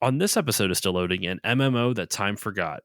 On this episode of Still Loading, an MMO that time forgot.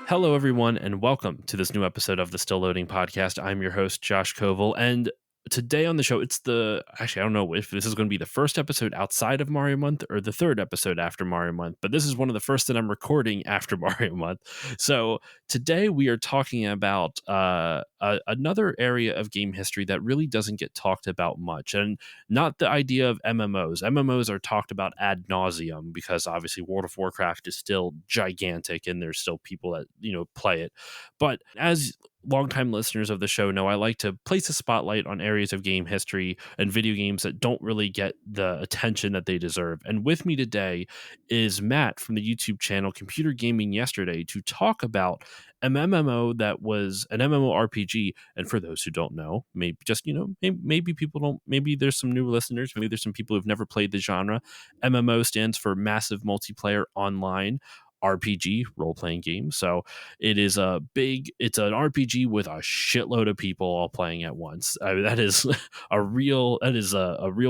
Hello, everyone, and welcome to this new episode of the Still Loading podcast. I'm your host, Josh Koval, and today on the show, I don't know if this is going to be the first episode outside of Mario Month or the third episode after Mario Month, but this is one of the first that I'm recording after Mario Month. So today we are talking about another area of game history that really doesn't get talked about much, and not the idea of MMOs. MMOs are talked about ad nauseum because obviously World of Warcraft is still gigantic and there's still people that, play it. But as longtime listeners of the show know, I like to place a spotlight on areas of game history and video games that don't really get the attention that they deserve. And with me today is Matt from the YouTube channel Computer Gaming Yesterday to talk about an MMO that was an MMORPG. And for those who don't know, maybe just, maybe people don't, maybe there's some new listeners, maybe there's some people who've never played the genre. MMO stands for Massive Multiplayer Online RPG, role-playing game. So it's an RPG with a shitload of people all playing at once. I mean, that is a real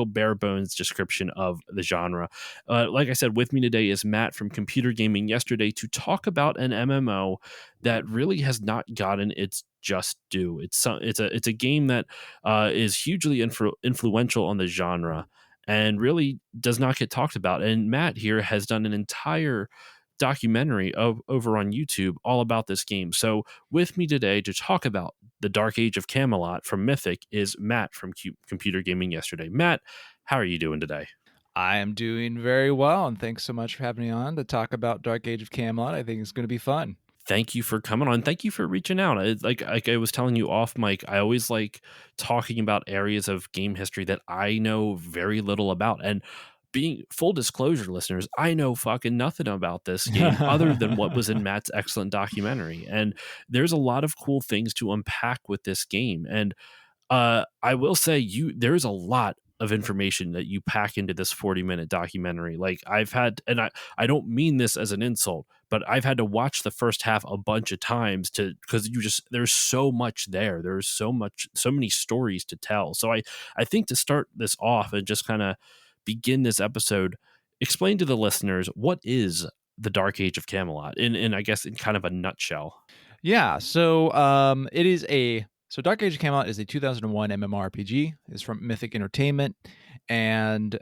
bare bones description of the genre. Like I said, with me today is Matt from Computer Gaming Yesterday to talk about an MMO that really has not gotten its just due. It's a game that is hugely influential on the genre and really does not get talked about. And Matt here has done an entire documentary over on YouTube all about this game. So with me today to talk about the Dark Age of Camelot from Mythic is Matt from Computer Gaming Yesterday. Matt, how are you doing today? I am doing very well, and thanks so much for having me on to talk about Dark Age of Camelot. I think it's going to be fun. Thank you for coming on. Thank you for reaching out. Like I was telling you off mic, I always like talking about areas of game history that I know very little about. And being full disclosure, listeners, I know fucking nothing about this game other than what was in Matt's excellent documentary. And there's a lot of cool things to unpack with this game. And I will say there's a lot of information that you pack into this 40-minute documentary. Like I don't mean this as an insult, but I've had to watch the first half a bunch of times because there's so much there. There's so many stories to tell. So I think to start this off and just kind of begin this episode, explain to the listeners what is the Dark Age of Camelot in I guess in kind of a nutshell. Yeah, so Dark Age of Camelot is a 2001 MMORPG. It's from Mythic Entertainment, and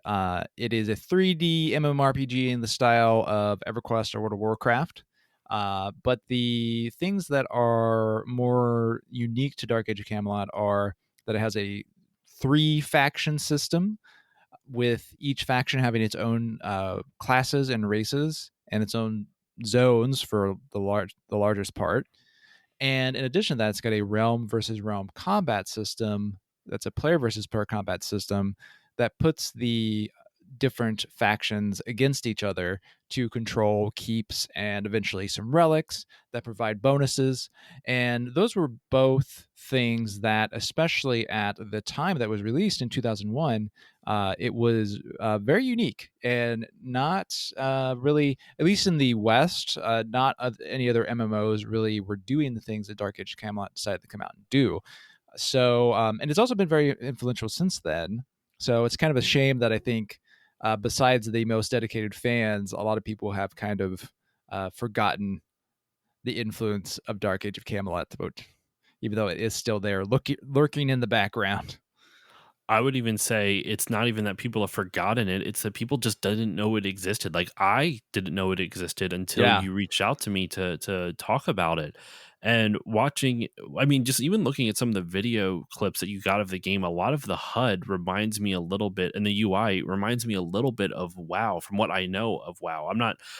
it is a 3D MMORPG in the style of EverQuest or World of Warcraft. But the things that are more unique to Dark Age of Camelot are that it has a 3-faction system, with each faction having its own classes and races and its own zones for the largest part. And in addition to that, it's got a realm versus realm combat system that's a player versus player combat system that puts the different factions against each other to control keeps and eventually some relics that provide bonuses. And those were both things that, especially at the time that was released in 2001, it was very unique and not really, at least in the West, not any other MMOs really were doing the things that Dark Age of Camelot decided to come out and do. So, and it's also been very influential since then. So it's kind of a shame that I think besides the most dedicated fans, a lot of people have kind of forgotten the influence of Dark Age of Camelot, even though it is still there, lurking in the background. I would even say it's not even that people have forgotten it. It's that people just didn't know it existed. Like I didn't know it existed until you reached out to me to talk about it. And just even looking at some of the video clips that you got of the game, a lot of the HUD reminds me a little bit, and the UI reminds me a little bit of WoW from what I know of WoW.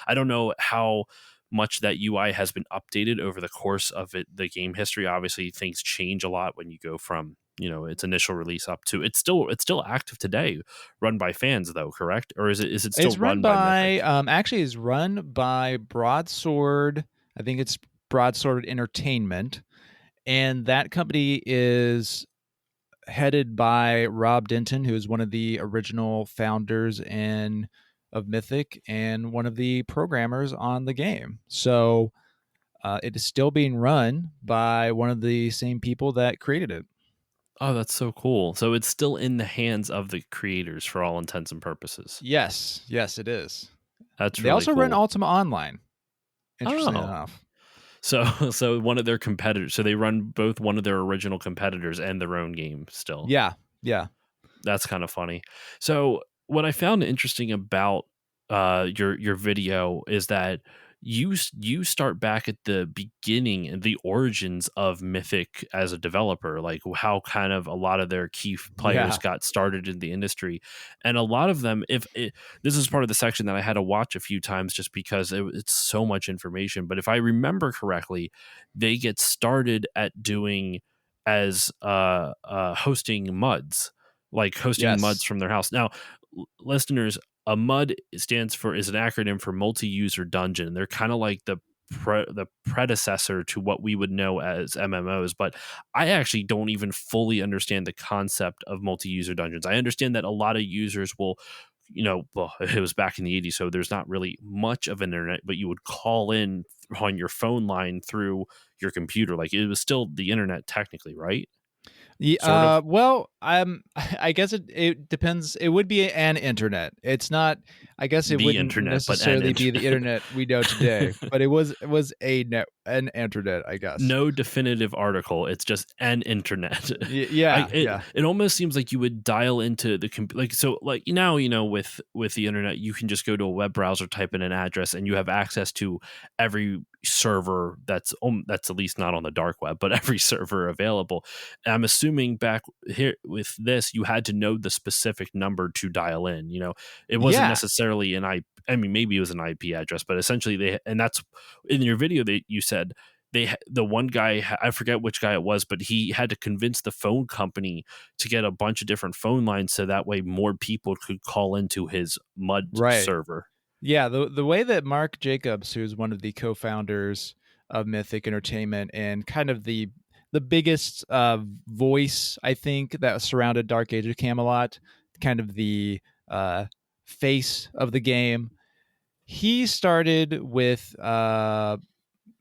I don't know how much that UI has been updated over the course of the game history. Obviously, things change a lot when you go from its initial release up to it's still active today, run by fans though, correct? Or is it still It's run run by Mythic? by actually is run by Broadsword. I think it's Broadsword Entertainment, and that company is headed by Rob Denton, who is one of the original founders of Mythic and one of the programmers on the game. So it is still being run by one of the same people that created it. Oh, that's so cool. So it's still in the hands of the creators for all intents and purposes. Yes, it is. That's They really also run cool. Ultima Online. Interestingly Oh, enough. so so one of their competitors. So they run both one of their original competitors and their own game still. Yeah, yeah, That's kind of funny. So what I found interesting about your video is that you start back at the beginning and the origins of Mythic as a developer, like how kind of a lot of their key players yeah. got started in the industry, and a lot of them, this is part of the section that I had to watch a few times just because it's so much information. But if I remember correctly, they get started at doing as hosting muds, like hosting muds Yes. from their house. Now, listeners, a mud is an acronym for multi-user dungeon. They're kind of like the predecessor to what we would know as MMOs, but I actually don't even fully understand the concept of multi-user dungeons. I understand that a lot of users will, well, it was back in the 80s, so there's not really much of an internet, but you would call in on your phone line through your computer. Like it was still the internet technically, right? Yeah, Sort of. well, I guess it depends. It would be an internet. It's not. I guess it The wouldn't internet, but an necessarily be the internet. internet we know today, but it was an internet, I guess. No definitive article. It's just an internet. Yeah, It yeah, it almost seems like you would dial into the like, so like now, with the internet you can just go to a web browser, type in an address, and you have access to every server that's at least not on the dark web, but every server available. And I'm assuming back here with this, you had to know the specific number to dial in. It wasn't yeah. necessarily I mean, maybe it was an IP address, but essentially and that's in your video that you said the one guy, I forget which guy it was, but he had to convince the phone company to get a bunch of different phone lines so that way more people could call into his mud Right. server. Yeah, the way that Mark Jacobs, who's one of the co-founders of Mythic Entertainment and kind of the biggest voice, I think, that surrounded Dark Age of Camelot, kind of the face of the game. He started with a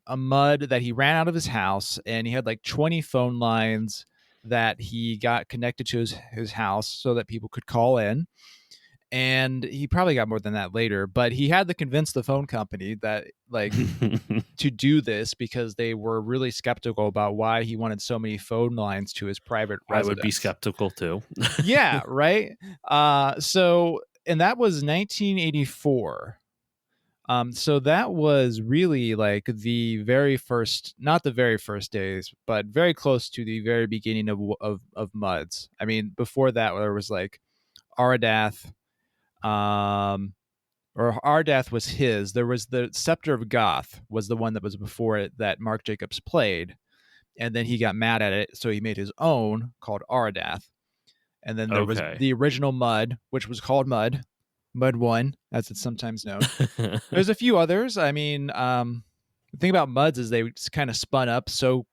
mud that he ran out of his house, and he had like 20 phone lines that he got connected to his house so that people could call in. And he probably got more than that later, but he had to convince the phone company that like to do this because they were really skeptical about why he wanted so many phone lines to his private I would be residence. skeptical too. Yeah, right. So and that was 1984. So that was really like the very first, not the very first days, but very close to the very beginning of MUDs. I mean, before that, there was like Aradath, or Ardath was his. There was the Scepter of Goth was the one that was before it that Mark Jacobs played, and then he got mad at it, so he made his own called Aradath. And then there was Okay. the original Mud, which was called Mud One, as it's sometimes known. There's a few others. I mean, the thing about MUDs is they kind of spun up so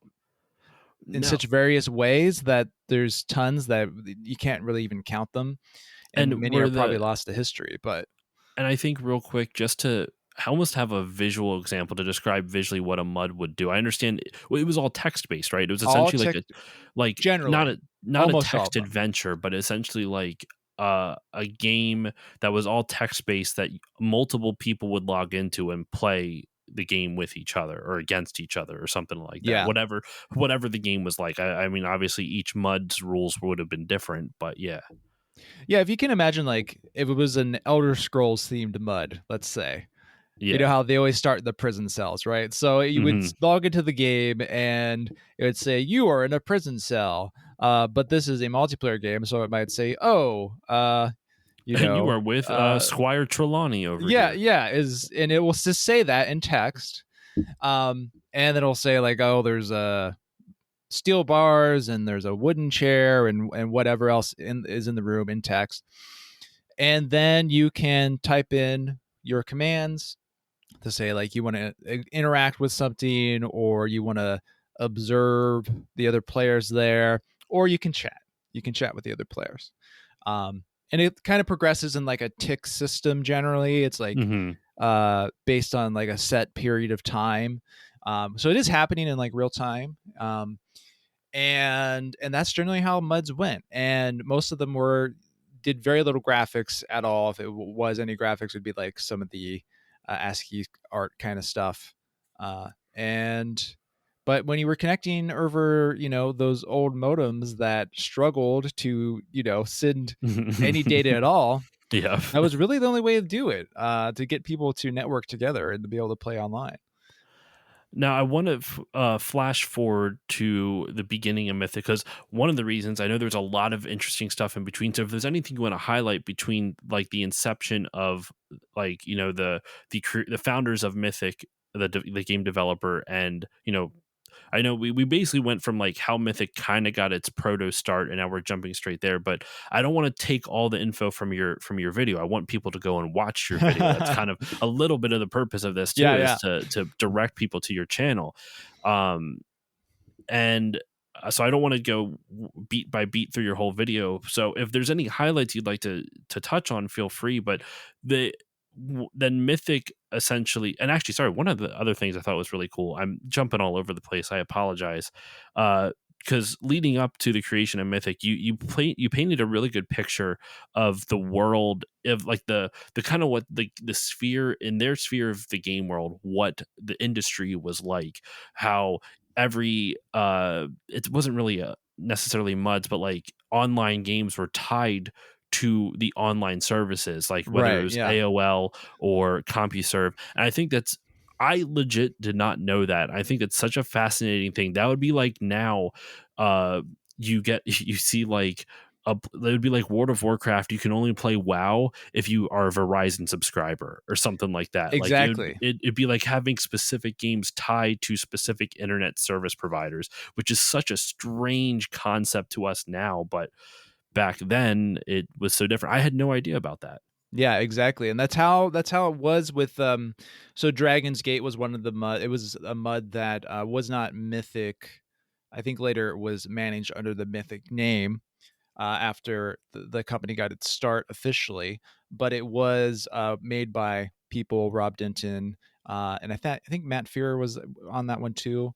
in No. such various ways that there's tons that you can't really even count them, and And many are probably lost to history. But I think real quick, just to almost have a visual example to describe visually what a mud would do. I understand it was all text based, right? It was all essentially like not generally, a almost all of text them. adventure, but essentially like a game that was all text based that multiple people would log into and play the game with each other or against each other or something like that. Yeah. Whatever the game was like. I mean, obviously each mud's rules would have been different, but yeah. Yeah, if you can imagine, like, if it was an Elder Scrolls themed MUD, let's say, you know Yeah. how they always start in the prison cells, right? So you would Hmm. log into the game and it would say, you are in a prison cell. But this is a multiplayer game, so it might say, oh, you And you know, are with uh, Squire Trelawney over yeah, here. yeah, and it will just say that in text. And then it'll say, like, oh, there's a steel bars and there's a wooden chair and whatever else is in the room in text. And then you can type in your commands to say like you want to interact with something, or you want to observe the other players there, or you can chat. You can chat with the other players. And it kind of progresses in like a tick system. Generally, it's like Mm-hmm. based on like a set period of time. So it is happening in like real time. And that's generally how MUDs went. And most of them did very little graphics at all. If it was any graphics, would be like some of the ASCII art kind of stuff. And but when you were connecting over, those old modems that struggled to, send any data at all, Yeah. that was really the only way to do it, to get people to network together and to be able to play online. Now, I want to flash forward to the beginning of Mythic, because one of the reasons I know there's a lot of interesting stuff in between. So, if there's anything you want to highlight between like the inception of like the founders of Mythic, the game developer, and I know we basically went from like how Mythic kind of got its proto start, and now we're jumping straight there. But I don't want to take all the info from your video. I want people to go and watch your video. That's kind of a little bit of the purpose of this too, Yeah, is yeah. to direct people to your channel. And so I don't want to go beat by beat through your whole video. So if there's any highlights you'd like to touch on, feel free. But then Mythic essentially, and actually, sorry, one of the other things I thought was really cool. I'm jumping all over the place. I apologize. Because leading up to the creation of Mythic, you painted a really good picture of the world, of like the kind of what the sphere, in their sphere of the game world, what the industry was like, how every it wasn't really necessarily MUDs, but like online games were tied to the online services, like whether it Right. was Yeah. AOL or CompuServe. And I think I legit did not know that. I think it's such a fascinating thing. That would be like now, you see like it would be like World of Warcraft. You can only play WoW if you are a Verizon subscriber or something like that. Like Exactly. it'd be like having specific games tied to specific internet service providers, which is such a strange concept to us now. But back then it was so different. I had no idea about that. Yeah, exactly. And that's how it was with so Dragon's Gate was one of the MUD. It was a MUD that was not Mythic. I think later it was managed under the Mythic name after the company got its start officially, but it was made by people, Rob Denton, and I think Matt Fear was on that one too.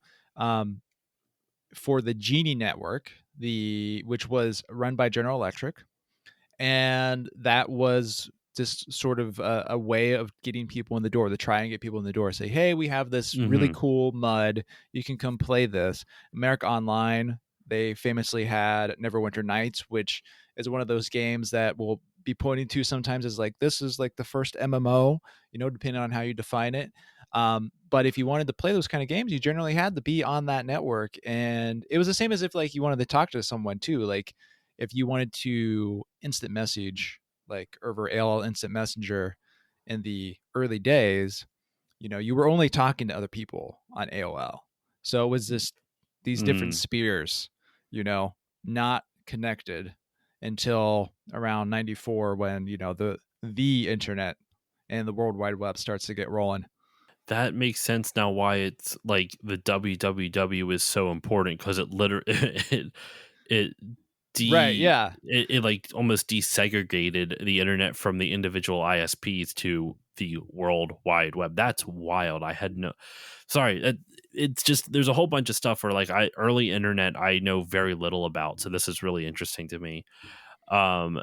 For the Genie Network, which was run by General Electric, and that was just sort of a way of getting people in the door, to try and get people in the door. Say, hey, we have this really Mm-hmm. cool MUD, you can come play this. America Online, they famously had Neverwinter Nights, which is one of those games that will be pointing to sometimes as like, this is like the first MMO, depending on how you define it. But if you wanted to play those kind of games, you generally had to be on that network. And it was the same as if like you wanted to talk to someone too. Like if you wanted to instant message, like over AOL Instant Messenger in the early days, you were only talking to other people on AOL. So it was these different Mm. spheres, not connected until around 94, when, the internet and the World Wide Web starts to get rolling. That makes sense now why it's like the www is so important, because it literally it Right. Yeah. it like almost desegregated the internet from the individual ISPs to the World Wide Web. That's wild. I had no, sorry. It's just, there's a whole bunch of stuff where like early internet I know very little about. So this is really interesting to me. Um,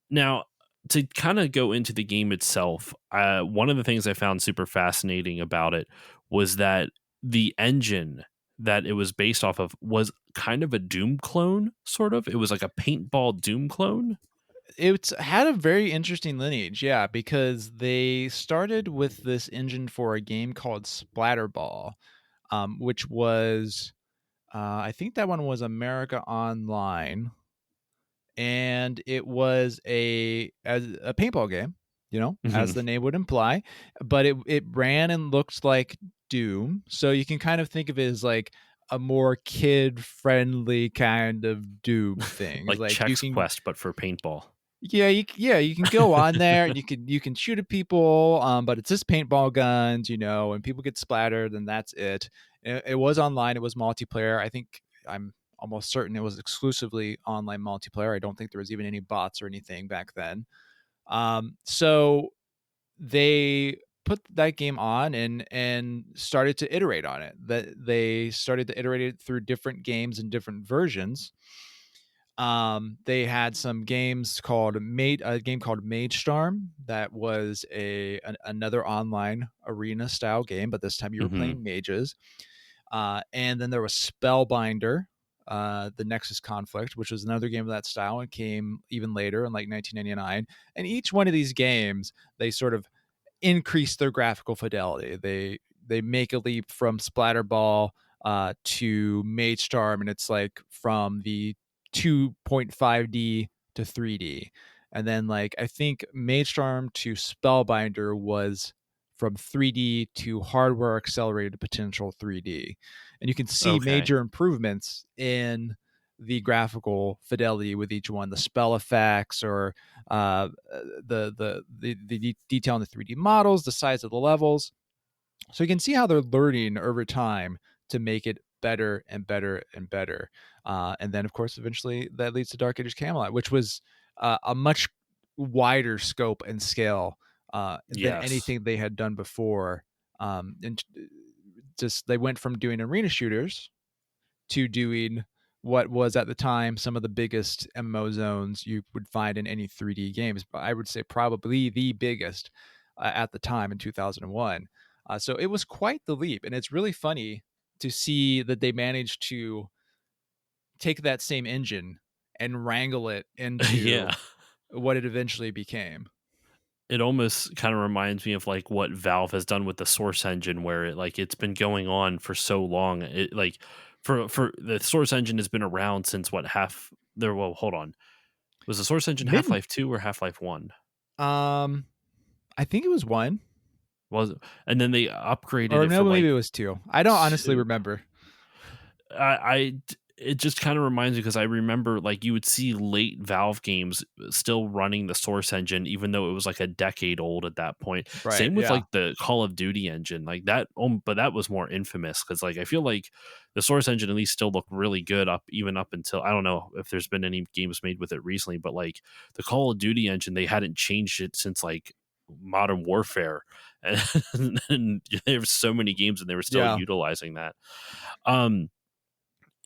Now, to kind of go into the game itself, one of the things I found super fascinating about it was that the engine that it was based off of was kind of a Doom clone, sort of. It was like a paintball Doom clone. It's had a very interesting lineage, yeah, because they started with this engine for a game called Splatterball, which was, I think that one was America Online, and it was as a paintball game, as Mhm. the name would imply, but it ran and looked like Doom, so you can kind of think of it as like a more kid-friendly kind of Doob thing. Like Like, you Chex can Quest, but for paintball. yeah, you can go on there and you can shoot at people, but it's just paintball guns, and people get splattered, and that's it. It was online, it was multiplayer. I think I'm almost certain it was exclusively online multiplayer. I don't think there was even any bots or anything back then. So they put that game on and started to iterate on it. That they started to iterate it through different games and different versions. They had some games called a game called Mage Storm that was another online arena style game, but this time you were Hmm. playing mages. And then there was Spellbinder, the Nexus Conflict, which was another game of that style and came even later in like 1999. And each one of these games, they sort of increase their graphical fidelity. They make a leap from Splatterball to Mage Storm, and it's like from the 2.5D to 3D. And then like I think Mage Storm to Spellbinder was from 3D to hardware accelerated potential 3D. And you can see Okay. major improvements in the graphical fidelity with each one, the spell effects or the detail in the 3D models, the size of the levels. So you can see how they're learning over time to make it better and better and better. And then, of course, eventually that leads to Dark Age of Camelot, which was a much wider scope and scale than Yes. anything they had done before. And just they went from doing arena shooters to doing what was at the time some of the biggest MMO zones you would find in any 3D games. But I would say probably the biggest at the time in 2001. So it was quite the leap. And it's really funny to see that they managed to take that same engine and wrangle it Yeah. into what it eventually became. It almost kind of reminds me of like what Valve has done with the Source engine, where it's been going on for so long. It like for the Source engine has been around since what half there. Well, hold on, was the Source engine Mid, Half-Life 2 or Half-Life 1? um, I think it was one, Was it? And then they upgraded or it no, for like maybe it was two. I don't honestly two. remember. It just kind of reminds me because I remember like you would see late Valve games still running the Source engine, even though it was like a decade old at that point. Right? Same with Yeah. like the Call of Duty engine, like that. But that was more infamous because like I feel like the Source engine at least still looked really good even up until I don't know if there's been any games made with it recently, but like the Call of Duty engine, they hadn't changed it since like Modern Warfare, and there were so many games and they were still Yeah. utilizing that. Um,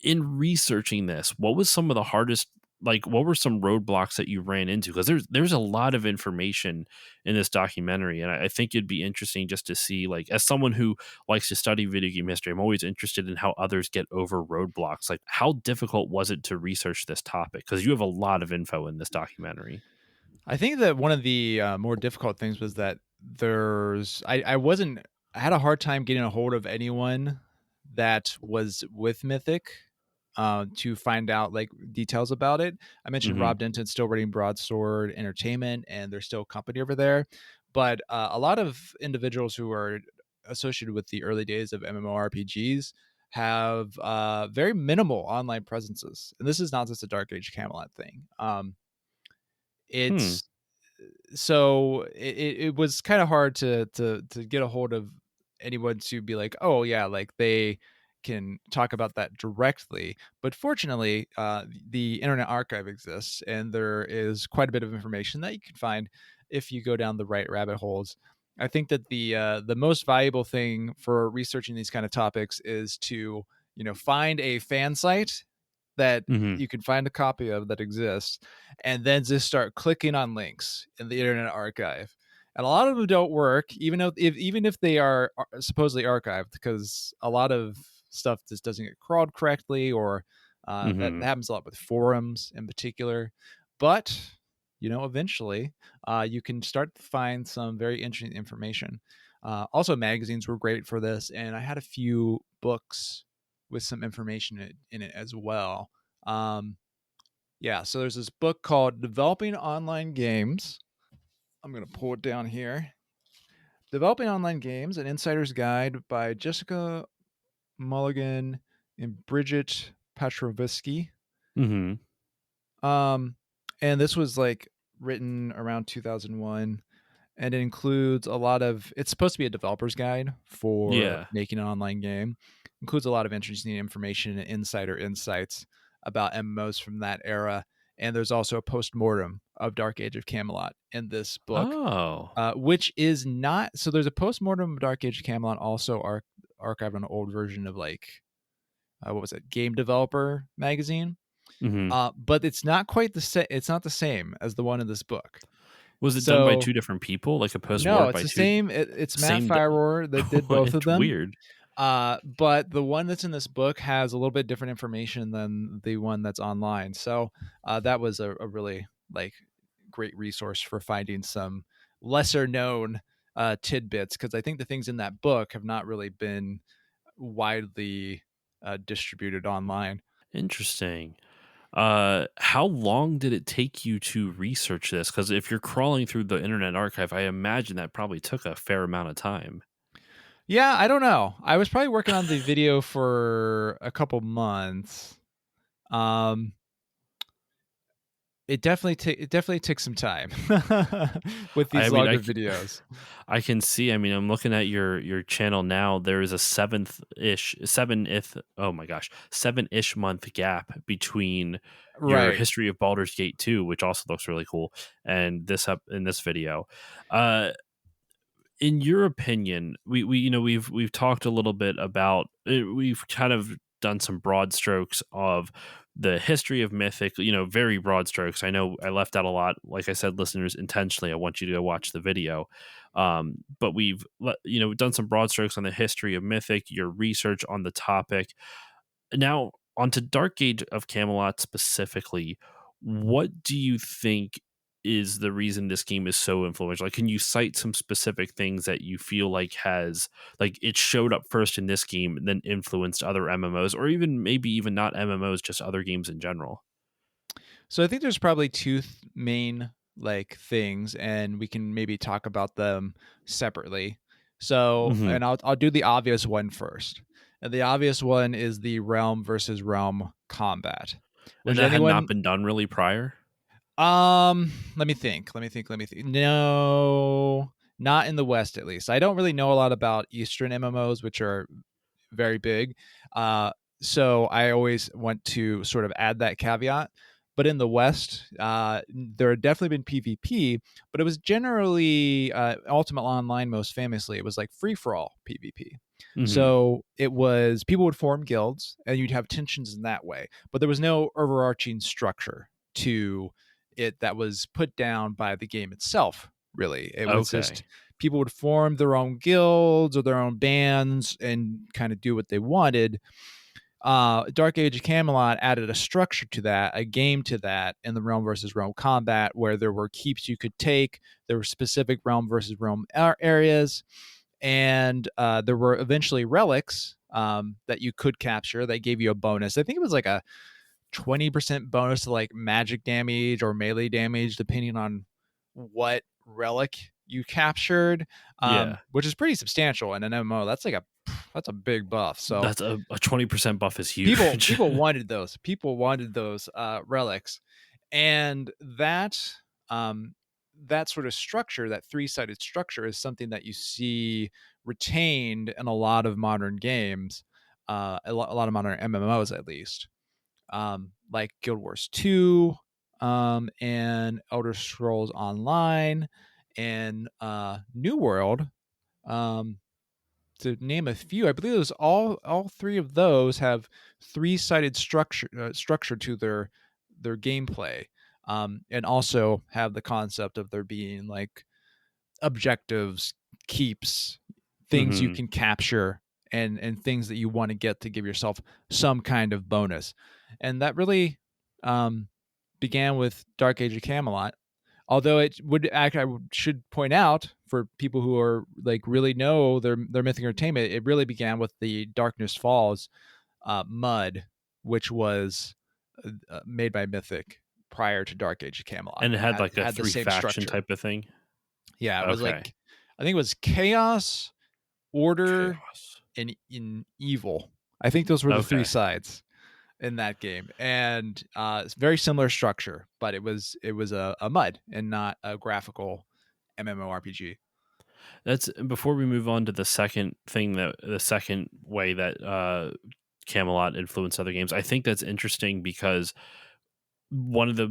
in researching this, what was some of the hardest, like what were some roadblocks that you ran into? Because there's a lot of information in this documentary, and I think it'd be interesting just to see, like, as someone who likes to study video game history, I'm always interested in how others get over roadblocks. Like, how difficult was it to research this topic? Because you have a lot of info in this documentary. I think that one of the more difficult things was that I wasn't I had a hard time getting a hold of anyone that was with Mythic to find out like details about it. I mentioned Hmm. Rob Denton still running Broadsword Entertainment, and there's still a company over there, but a lot of individuals who are associated with the early days of MMORPGs have very minimal online presences, and this is not just a Dark Age Camelot thing. Hmm. It's so it was kind of hard to get a hold of anyone to be like, oh yeah, like they can talk about that directly. But fortunately, the Internet Archive exists, and there is quite a bit of information that you can find if you go down the right rabbit holes. I think that the most valuable thing for researching these kind of topics is to find a fan site that Hmm. you can find a copy of that exists, and then just start clicking on links in the Internet Archive. And a lot of them don't work, even if they are supposedly archived, because a lot of stuff just doesn't get crawled correctly, or that Hmm. happens a lot with forums in particular. But eventually, you can start to find some very interesting information. Also, magazines were great for this, and I had a few books with some information in it as well. Um, yeah, so there's this book called Developing Online Games. I'm going to pull it down here. Developing Online Games, An Insider's Guide by Jessica Mulligan and Bridget Petrovsky. Mm-hmm. Um, and this was like written around 2001, and it includes a lot of. It's supposed to be a developer's guide for Yeah. making an online game. Includes a lot of interesting information and insider insights about MMOs from that era. And there's also a post-mortem of Dark Age of Camelot in this book, Oh. which is not. So there's a post-mortem of Dark Age of Camelot also archived on an old version of like what was it, Game Developer magazine. Mm-hmm. But it's not quite the same. It's not the same as the one in this book. Was it done by So two different people, like a no, postmortem it's by the two same. It's Matt same? Firewar that did both of It's them. weird. But the one that's in this book has a little bit different information than the one that's online. So that was a really like great resource for finding some lesser known tidbits, because I think the things in that book have not really been widely distributed online. Interesting. How long did it take you to research this? Because if you're crawling through the Internet Archive, I imagine that probably took a fair amount of time. Yeah, I don't know. I was probably working on the video for a couple months. Um, it definitely took some time with I these mean, longer videos. I can see. I mean, I'm looking at your channel now. There is a oh my gosh, 7-ish month gap between your Right. history of Baldur's Gate 2, which also looks really cool, and this up in this video. Uh, in your opinion, we've talked a little bit about we've kind of done some broad strokes of the history of Mythic, very broad strokes. I know I left out a lot. Like I said, listeners, intentionally, I want you to go watch the video. But we've done some broad strokes on the history of Mythic, your research on the topic. Now, onto Dark Age of Camelot specifically, what do you think is the reason this game is so influential? Like, can you cite some specific things that you feel like like it showed up first in this game and then influenced other MMOs, or even maybe even not MMOs, just other games in general? So I think there's probably two main like things, and we can maybe talk about them separately. So, Hmm. and I'll do the obvious one first. And the obvious one is the realm versus realm combat, And which that had not anyone been done really prior. let me think. No, not in the West at least. I don't really know a lot about Eastern MMOs, which are very big. So I always want to sort of add that caveat. But in the West, there had definitely been PvP, but it was generally Ultimate Online. Most famously, it was like free for all PvP. Hmm. So it was people would form guilds, and you'd have tensions in that way. But there was no overarching structure to it that was put down by the game itself. Really, it was just Okay. people would form their own guilds or their own bands and kind of do what they wanted. Dark Age of Camelot added a structure to that, a game to that, in the realm versus realm combat, where there were keeps you could take, there were specific realm versus realm areas, and there were eventually relics that you could capture that gave you a bonus. I think it was like a 20% bonus to like magic damage or melee damage, depending on what relic you captured, Yeah. which is pretty substantial in an MMO. That's a big buff. So That's a 20% buff is people huge. people wanted those. People wanted those relics, and um, that sort of structure, that three-sided structure, is something that you see retained in a lot of modern games, a lot of modern MMOs at least, like Guild Wars 2, and Elder Scrolls Online, and New World, um, to name a few. I believe it was all three of those have three-sided structure to their gameplay, and also have the concept of there being like objectives, keeps, things you Hmm. can capture, and things that you want to get to give yourself some kind of bonus. And that really um, began with Dark Age of Camelot. Although it would act, should point out for people who are like really know their Mythic Entertainment, it really began with the Darkness Falls mud, which was made by Mythic prior to Dark Age of Camelot, And it and had like a had the three same faction structure. type of thing. Yeah, it was Okay. like, I think it was chaos, order, Chaos. and in evil. I think those were the three Okay. sides in that game, and it's very similar structure, but it was a mud and not a graphical MMORPG. That's before we move on to the second way that Camelot influenced other games. I think that's interesting because one of the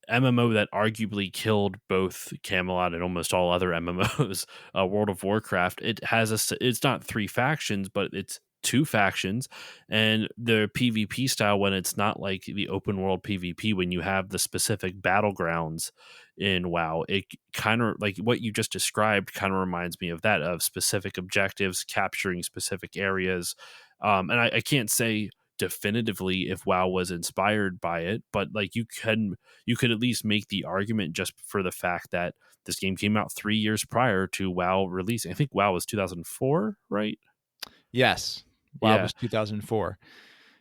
MMO that arguably killed both Camelot and almost all other MMOs, World of Warcraft. It's not three factions, but it's two factions, and the PvP style, when it's not like the open world PvP, when you have the specific battlegrounds in WoW, it kind of like what you just described kind of reminds me of that, of specific objectives, capturing specific areas. And I can't say definitively if WoW was inspired by it, but like you could at least make the argument just for the fact that this game came out 3 years prior to WoW releasing. I think WoW was 2004, right? Yes, WoW Yeah, was 2004.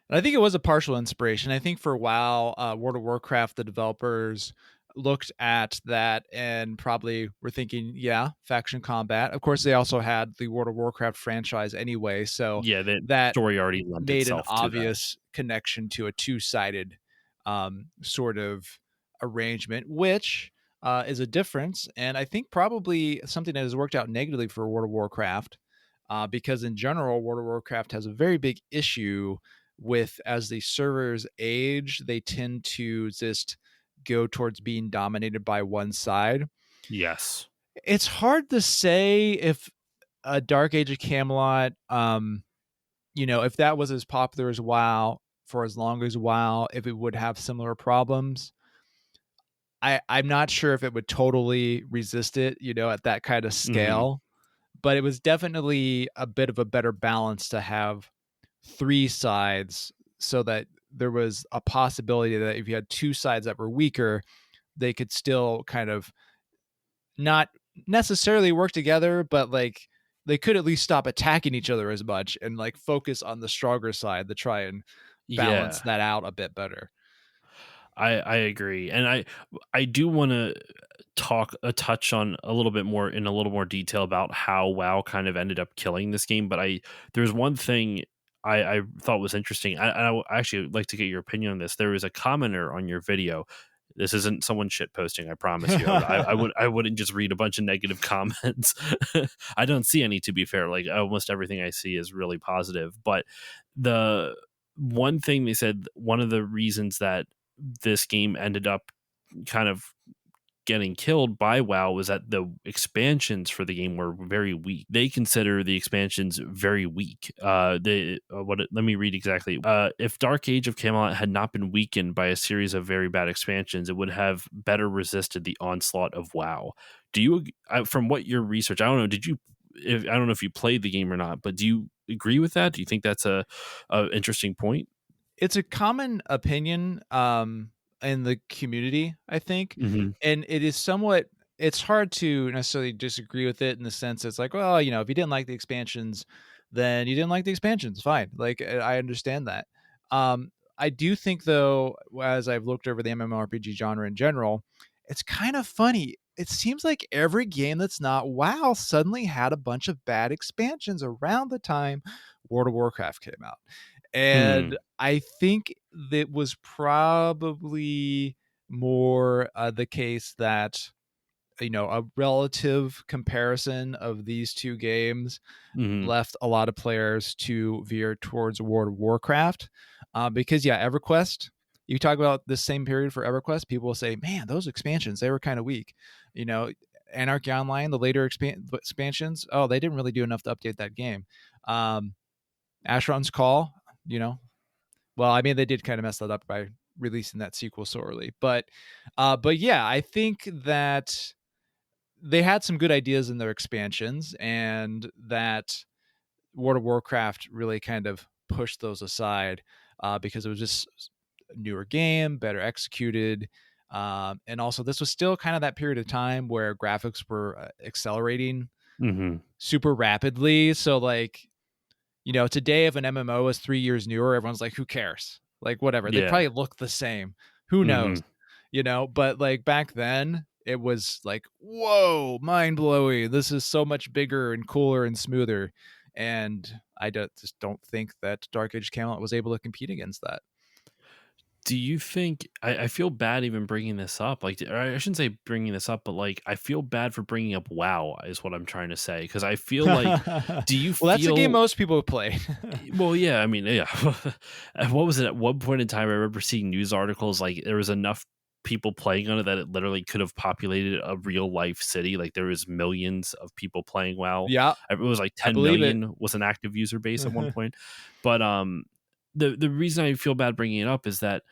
And I think it was a partial inspiration. I think for WoW, World of Warcraft, the developers looked at that and probably were thinking, yeah, faction combat. Of course, they also had the World of Warcraft franchise anyway, so yeah. The that story already lent made an itself to that. obvious connection to a two-sided sort of arrangement, which is a difference, and I think probably something that has worked out negatively for World of Warcraft, because in general, World of Warcraft has a very big issue with, as the servers age, they tend to just go towards being dominated by one side. Yes. It's hard to say if a Dark Age of Camelot, if that was as popular as WoW for as long as WoW, if it would have similar problems. I'm not sure if it would totally resist it, at that kind of Hmm. scale, but it was definitely a bit of a better balance to have three sides so that there was a possibility that if you had two sides that were weaker, they could still kind of not necessarily work together, but like they could at least stop attacking each other as much and like focus on the stronger side to try and balance Yeah, that out a bit better. I agree, and I do want to touch on a little bit more in a little more detail about how WoW kind of ended up killing this game. But there's one thing I thought was interesting. I actually like to get your opinion on this. There was a commenter on your video. This isn't someone shit posting, I promise you. I wouldn't just read a bunch of negative comments. I don't see any, to be fair. Like almost everything I see is really positive. But the one thing they said, one of the reasons that this game ended up kind of getting killed by WoW was that the expansions for the game were very weak. They consider the expansions very weak. Let me read exactly. If Dark Age of Camelot had not been weakened by a series of very bad expansions, it would have better resisted the onslaught of WoW. Do you, from what your research, I don't know, I don't know if you played the game or not, but do you agree with that? Do you think that's a interesting point? It's a common opinion in the community, I think, Hmm. and it is somewhat. It's hard to necessarily disagree with it in the sense it's like, well, if you didn't like the expansions, then you didn't like the expansions. Fine, like I understand that. I do think though, as I've looked over the MMORPG genre in general, it's kind of funny. It seems like every game that's not WoW suddenly had a bunch of bad expansions around the time World of Warcraft came out. And Hmm. I think that was probably more the case that, a relative comparison of these two games Hmm. left a lot of players to veer towards World of Warcraft. Because, yeah, EverQuest, you talk about this same period for EverQuest, people will say, man, those expansions, they were kind of weak. You know, Anarchy Online, the later expansions, oh, they didn't really do enough to update that game. Asheron's Call, you know, well, I mean, they did kind of mess that up by releasing that sequel so early, but yeah, I think that they had some good ideas in their expansions, and that World of Warcraft really kind of pushed those aside because it was just a newer game, better executed. And also, this was still kind of that period of time where graphics were accelerating Hmm. super rapidly. So, like, today if an MMO is 3 years newer, everyone's like, who cares? Like, whatever. They Yeah. probably look the same. Who knows? Hmm. But like back then, it was like, whoa, mind blowing. This is so much bigger and cooler and smoother. and just don't think that Dark Age Camelot was able to compete against that. Do you think I feel bad even bringing this up? Like, or I shouldn't say bringing this up, but like, I feel bad for bringing up WoW, is what I'm trying to say. Because I feel like, do you Well, that's a game feel? most people play. Well, yeah, I mean, yeah. What was it? At one point in time, I remember seeing news articles like there was enough people playing on it that it literally could have populated a real life city. Like there was millions of people playing WoW. Yeah, It was like I 10 believe it. million was an active user base at one point. But the reason I feel bad bringing it up is that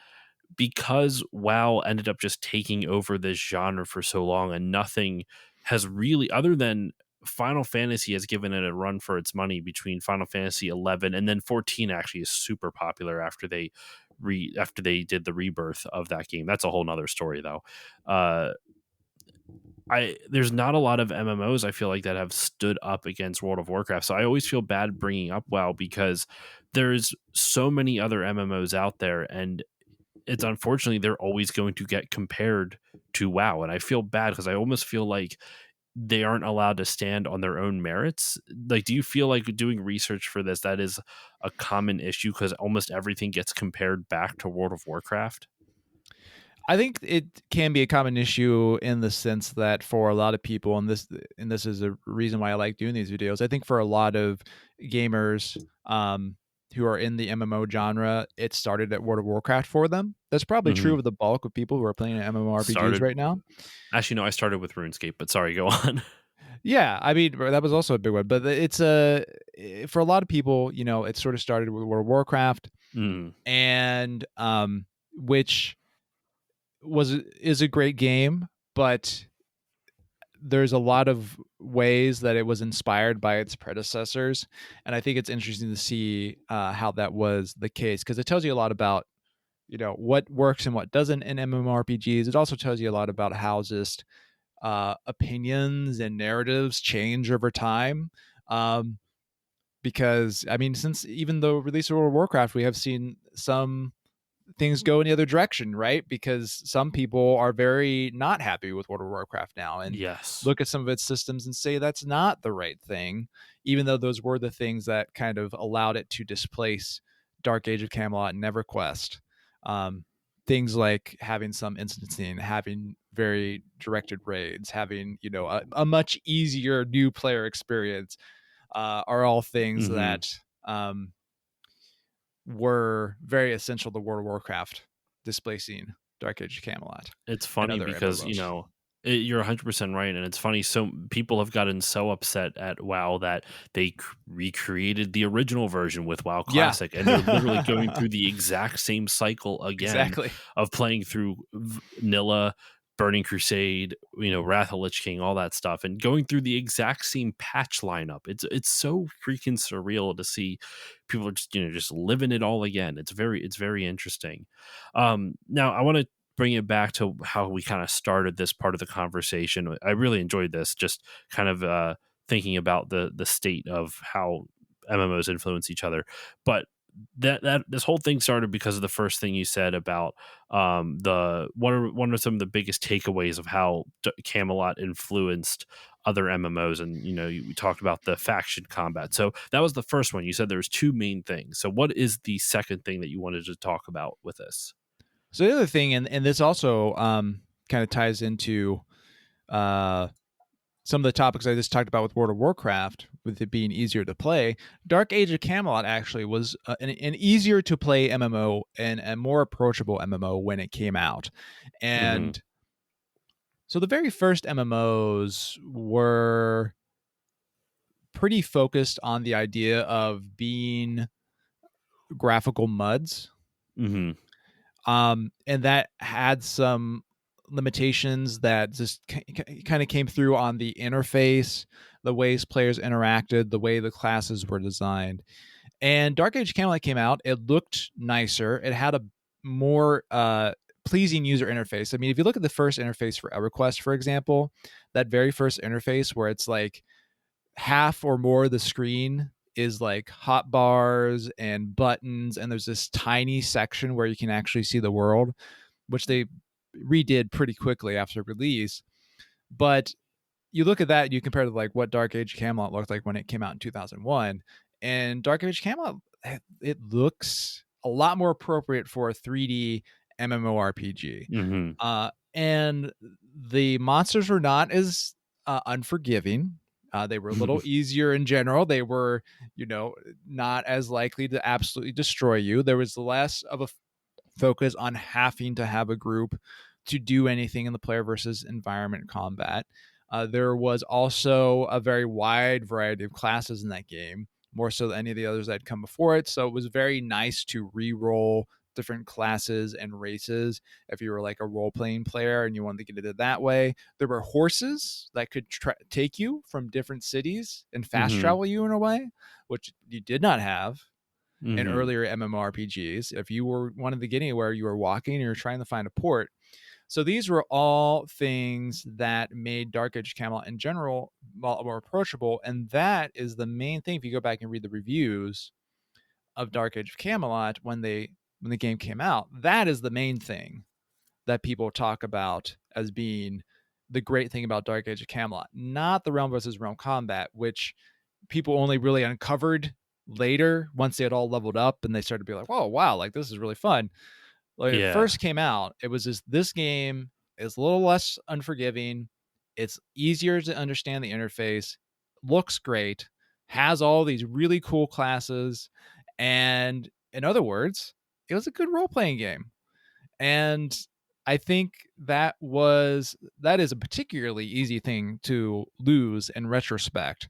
because WoW ended up just taking over this genre for so long, and nothing has really, other than Final Fantasy, has given it a run for its money between Final Fantasy 11 and then 14 actually is super popular after they did the rebirth of that game. That's a whole nother story though. There's not a lot of MMOs I feel like that have stood up against World of Warcraft. So I always feel bad bringing up WoW because there's so many other MMOs out there, and it's unfortunately they're always going to get compared to WoW, and I feel bad because I almost feel like they aren't allowed to stand on their own merits. Like, do you feel like doing research for this that is a common issue because almost everything gets compared back to World of Warcraft? I think it can be a common issue in the sense that for a lot of people, and this is a reason why I like doing these videos. I think for a lot of gamers who are in the MMO genre, it started at World of Warcraft for them. That's probably true Mm-hmm. of the bulk of people who are playing MMORPGs Started right now. Actually, no, I started with RuneScape, but sorry, go on. Yeah, I mean that was also a big one, but it's for a lot of people, it sort of started with World of Warcraft, Mm, and which is a great game, but there's a lot of ways that it was inspired by its predecessors, and I think it's interesting to see how that was the case because it tells you a lot about what works and what doesn't in MMORPGs. It also tells you a lot about how just opinions and narratives change over time. Um, because I mean, since even the release of World of Warcraft, we have seen some things go in the other direction, right? Because some people are very not happy with World of Warcraft now and yes. look at some of its systems and say that's not the right thing, even though those were the things that kind of allowed it to displace Dark Age of Camelot and EverQuest. Um, things like having some instancing, having very directed raids, having a much easier new player experience are all things Hmm. that were very essential to World of Warcraft, displacing Dark Age of Camelot It's and funny other because, MMOs. you're 100% right. And it's funny. So people have gotten so upset at WoW that they recreated the original version with WoW Yeah, Classic. And they're literally going through the exact same cycle again exactly. of playing through Vanilla, Burning Crusade, Wrath of Lich King, all that stuff, and going through the exact same patch lineup. It's so freaking surreal to see people are just living it all again. It's very interesting. Now I want to bring it back to how we kind of started this part of the conversation. I really enjoyed this, just kind of thinking about the state of how MMOs influence each other. But that this whole thing started because of the first thing you said about the one of some of the biggest takeaways of how Camelot influenced other MMOs, and we talked about the faction combat. So that was the first one. You said there was two main things. So what is the second thing that you wanted to talk about with this? So the other thing, and this also kind of ties into uh, some of the topics I just talked about with World of Warcraft, with it being easier to play. Dark Age of Camelot actually was an easier to play MMO and a more approachable MMO when it came out, Hmm. and so the very first MMOs were pretty focused on the idea of being graphical muds. Hmm. And that had some limitations that just kind of came through on the interface, the ways players interacted, the way the classes were designed. And Dark Age Camelot came out, it looked nicer, it had a more pleasing user interface. I mean, if you look at the first interface for EverQuest, for example, that very first interface where it's like half or more of the screen is like hot bars and buttons, and there's this tiny section where you can actually see the world, which they redid pretty quickly after release. But you look at that, you compare to like what Dark Age Camelot looked like when it came out in 2001, and Dark Age Camelot, it looks a lot more appropriate for a 3D MMORPG. Hmm. And the monsters were not as unforgiving. They were a little easier in general. They were, not as likely to absolutely destroy you. There was less of a focus on having to have a group to do anything in the player versus environment combat. There was also a very wide variety of classes in that game, more so than any of the others that had come before it. So it was very nice to re-roll different classes and races if you were like a role-playing player and you wanted to get it that way. There were horses that could take you from different cities and fast Hmm. travel you in a way, which you did not have in Hmm. earlier MMORPGs. If you were wanted to get anywhere, you were walking and you were trying to find a port. So these were all things that made Dark Age Camelot in general more approachable, and that is the main thing. If you go back and read the reviews of Dark Age of Camelot when the game came out, that is the main thing that people talk about as being the great thing about Dark Age of Camelot, not the realm versus realm combat, which people only really uncovered later once they had all leveled up and they started to be like, "Oh wow, like this is really fun." Like it Yeah. first came out, it was just this game is a little less unforgiving. It's easier to understand the interface, looks great, has all these really cool classes, and in other words, it was a good role playing game. And I think that is a particularly easy thing to lose in retrospect.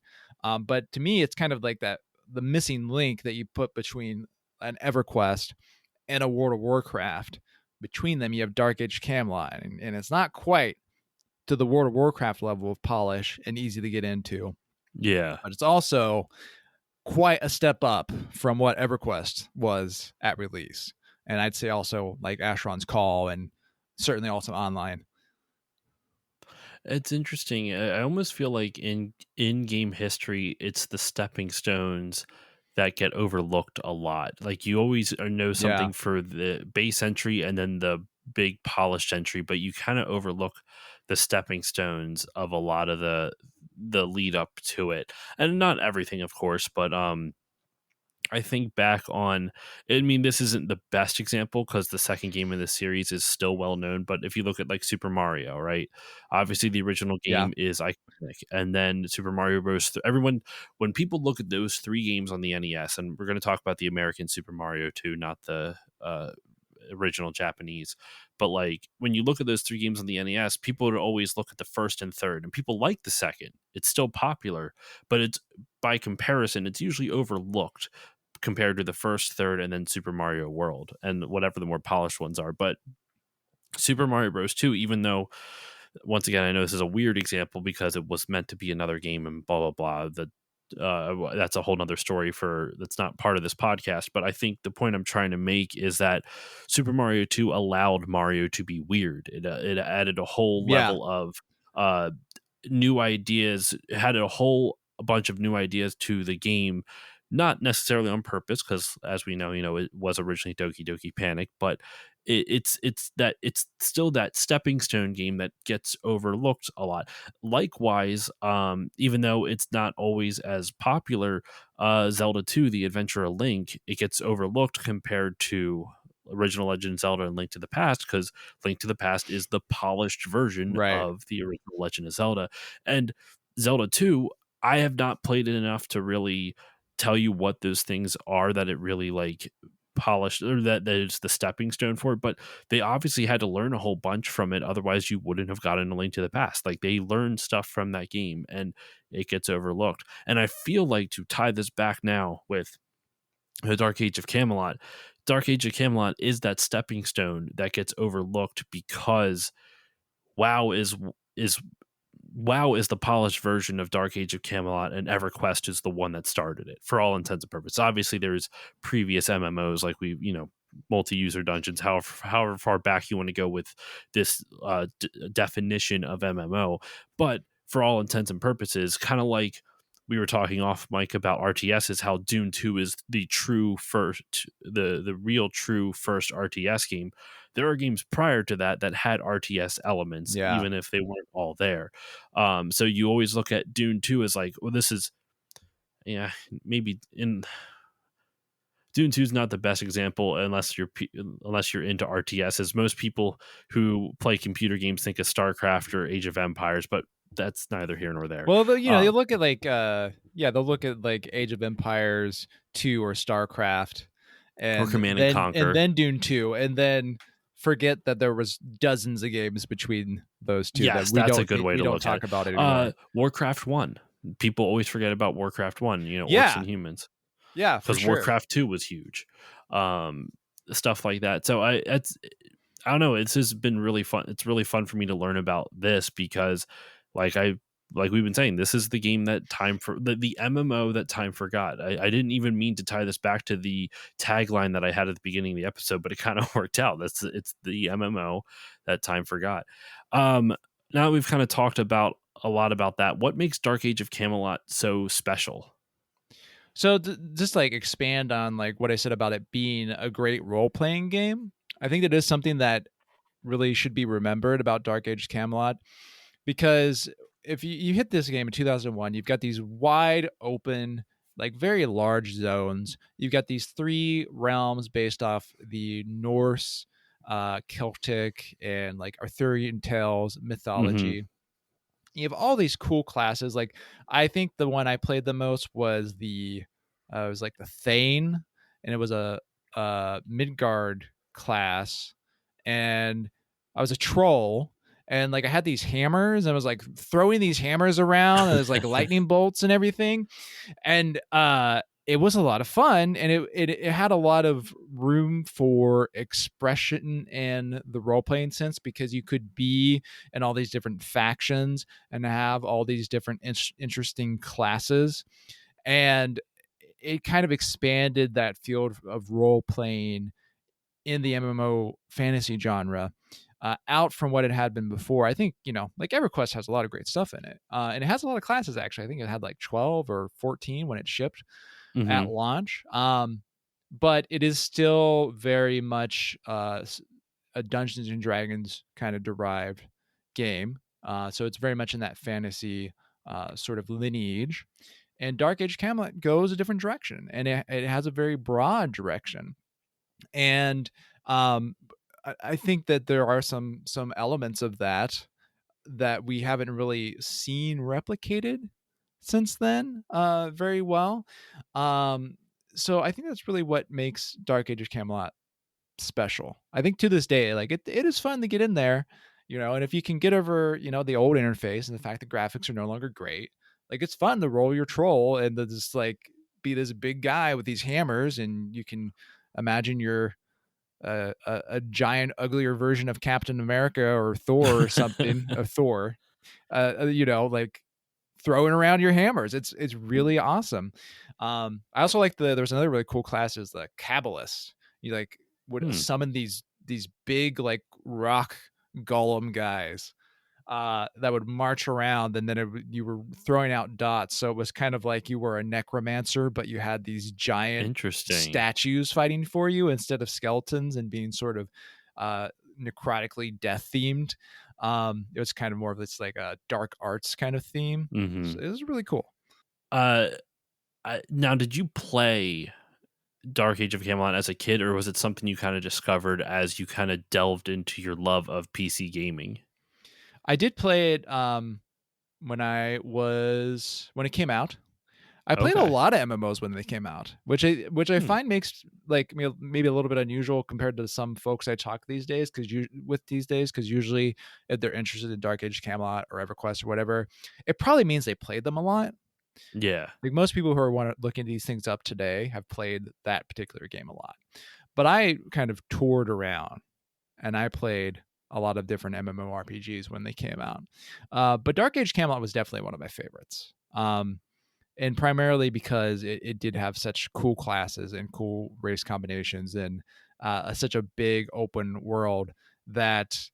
But to me, it's kind of like that the missing link that you put between an EverQuest and a World of Warcraft. Between them, you have Dark Age Camelot, and it's not quite to the World of Warcraft level of polish and easy to get into, Yeah. but it's also quite a step up from what EverQuest was at release. And I'd say also like Asheron's Call and certainly also online. It's interesting. I almost feel like in game history, it's the stepping stones that get overlooked a lot. Like you always know Yeah. something for the base entry and then the big polished entry, but you kind of overlook the stepping stones of a lot of the lead up to it. And not everything, of course, but I think back on, I mean, this isn't the best example because the second game in the series is still well known. But if you look at like Super Mario, right? Obviously, the original Yeah. game is iconic. And then Super Mario Bros. Everyone, when people look at those three games on the NES, and we're going to talk about the American Super Mario too, not the original Japanese. But like when you look at those three games on the NES, people would always look at the first and third, and people like the second. It's still popular, but it's by comparison, it's usually overlooked compared to the first, third, and then Super Mario World and whatever the more polished ones are. But Super Mario Bros. 2, even though once again I know this is a weird example because it was meant to be another game and blah blah blah. That's a whole nother story for that's not part of this podcast. But I think the point I'm trying to make is that Super Mario 2 allowed Mario to be weird. It added a whole Yeah. level of uh, new ideas. It had a bunch of new ideas to the game, not necessarily on purpose, because as we know, it was originally Doki Doki Panic, but it's still that stepping stone game that gets overlooked a lot. Likewise, even though it's not always as popular, Zelda 2, The Adventure of Link, it gets overlooked compared to original Legend of Zelda and Link to the Past, because Link to the Past is the polished version Right. of the original Legend of Zelda. And Zelda 2, I have not played it enough to really tell you what those things are that it really like polished, or that it's the stepping stone for it. But they obviously had to learn a whole bunch from it, otherwise you wouldn't have gotten a Link to the Past. Like they learned stuff from that game and it gets overlooked. And I feel like, to tie this back now with the Dark Age of Camelot, Dark Age of Camelot is that stepping stone that gets overlooked because WoW is WoW is the polished version of Dark Age of Camelot, and EverQuest is the one that started it for all intents and purposes. Obviously, there's previous MMOs like multi-user dungeons, however far back you want to go with this definition of MMO, but for all intents and purposes, kind of like we were talking off mic about RTS, is how Dune 2 is the true first, the real true first RTS game. There are games prior to that that had RTS elements, Yeah. even if they weren't all there. So you always look at Dune 2 as like, well, this is, yeah, maybe in Dune 2 is not the best example unless you're into RTS, as most people who play computer games think of StarCraft or Age of Empires, but that's neither here nor there. Well, they Um, look at like they'll look at like Age of Empires 2 or StarCraft, or and Command and then Conquer. Dune 2, and then forget that there was dozens of games between those two that Yes, that's a good way we to don't look at talk it. about it anymore. Warcraft 1. People always forget about Warcraft 1, orcs Yeah, and humans, yeah, for because sure. Warcraft 2 was huge. Um, Stuff like that. So I don't know. It's just been really fun. It's really fun for me to learn about this because, like like we've been saying, this is the game that the MMO that time forgot. I didn't even mean to tie this back to the tagline that I had at the beginning of the episode, but it kind of worked out. It's the MMO that time forgot. Now that we've kind of talked about a lot about that, what makes Dark Age of Camelot so special? So just like expand on like what I said about it being a great role playing game. I think that is something that really should be remembered about Dark Age Camelot, because if you hit this game in 2001, you've got these wide open, like very large zones. You've got these three realms based off the Norse, Celtic, and like Arthurian tales Mm-hmm. mythology. You have all these cool classes. Like I think the one I played the most was it was like the Thane, and it was a Midgard class, and I was a troll, and like I had these hammers, and I was like throwing these hammers around, and there's like lightning bolts and everything, and it was a lot of fun, and it had a lot of room for expression in the role playing sense, because you could be in all these different factions and have all these different interesting classes, and it kind of expanded that field of role playing in the MMO fantasy genre, out from what it had been before. I think, like EverQuest has a lot of great stuff in it. And it has a lot of classes, actually. I think it had like 12 or 14 when it shipped at Mm-hmm. launch. But it is still very much a Dungeons and Dragons kind of derived game. So it's very much in that fantasy sort of lineage. And Dark Age Camelot goes a different direction, and it has a very broad direction. And um, I think that there are some elements of that we haven't really seen replicated since then very well. Um, so I think that's really what makes Dark Age of Camelot special. I think to this day, like it is fun to get in there, and if you can get over, the old interface and the fact that graphics are no longer great, like it's fun to roll your troll and to just like be this big guy with these hammers, and you can imagine you're a giant, uglier version of Captain America or Thor or something, of Thor, like throwing around your hammers. It's really awesome. I also like there's another really cool class is the Kabbalist. You like would Hmm. summon these big like rock golem guys that would march around, and then you were throwing out dots. So it was kind of like you were a necromancer, but you had these giant Interesting. statues fighting for you instead of skeletons, and being sort of necrotically death themed. It was kind of more of this like a dark arts kind of theme. Mm-hmm. So it was really cool. Uh, Now, did you play Dark Age of Camelot as a kid, or was it something you kind of discovered as you kind of delved into your love of PC gaming? I did play it when it came out. I played a Okay. lot of MMOs when they came out, which I Hmm. find makes like maybe a little bit unusual compared to some folks I talk these days, because usually if they're interested in Dark Age Camelot or EverQuest or whatever, it probably means they played them a lot. Yeah. Like most people who are looking these things up today have played that particular game a lot. But I kind of toured around and I played a lot of different MMORPGs when they came out. But Dark Age Camelot was definitely one of my favorites. And primarily because it did have such cool classes and cool race combinations, and such a big open world that,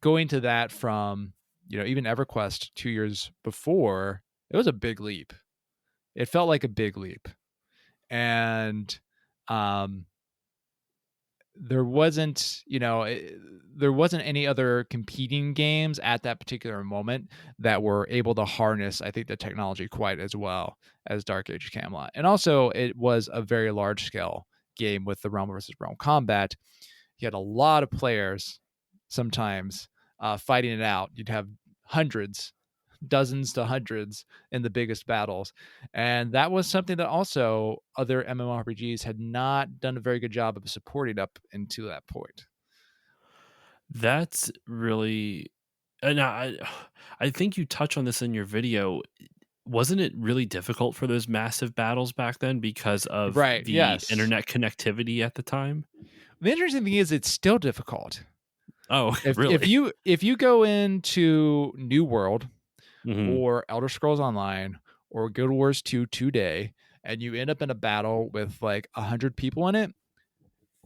going to that from, even EverQuest 2 years before, it was a big leap. It felt like a big leap. And um there wasn't, there wasn't any other competing games at that particular moment that were able to harness, I think, the technology quite as well as Dark Age of Camelot. And also, it was a very large scale game with the realm versus realm combat. You had a lot of players sometimes fighting it out. You'd have hundreds, dozens to hundreds in the biggest battles. And that was something that also other MMORPGs had not done a very good job of supporting up into that point. That's really, and I think you touch on this in your video. Wasn't it really difficult for those massive battles back then because of Right. the Yes. internet connectivity at the time? The interesting thing is it's still difficult. Oh, If really? you go into New World Mhm. or Elder Scrolls Online or Guild Wars 2 today and you end up in a battle with like 100 people in it,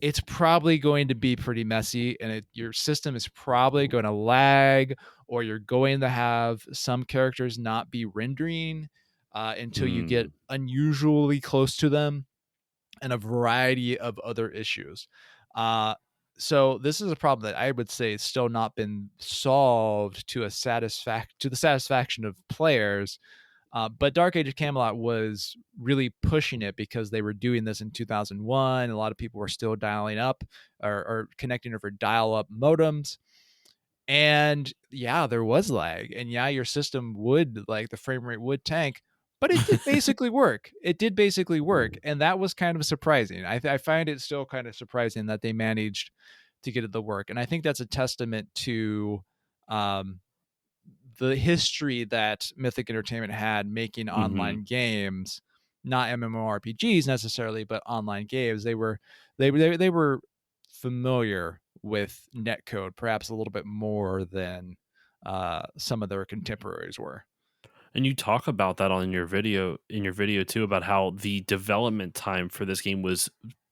it's probably going to be pretty messy, and your system is probably going to lag, or you're going to have some characters not be rendering until you get Mm. unusually close to them, and a variety of other issues. Uh, so this is a problem that I would say has still not been solved to the satisfaction of players. But Dark Age of Camelot was really pushing it because they were doing this in 2001. A lot of people were still dialing up or connecting over dial-up modems. And yeah, there was lag. And yeah, your system would, like, the frame rate would tank, but it did basically work. It did basically work. And that was kind of surprising. I find it still kind of surprising that they managed to get it to work. And I think that's a testament to um, the history that Mythic Entertainment had making Mhm. online games, not MMORPGs necessarily, but online games. They were familiar with netcode, perhaps a little bit more than some of their contemporaries were. And you talk about that on your video too, about how the development time for this game was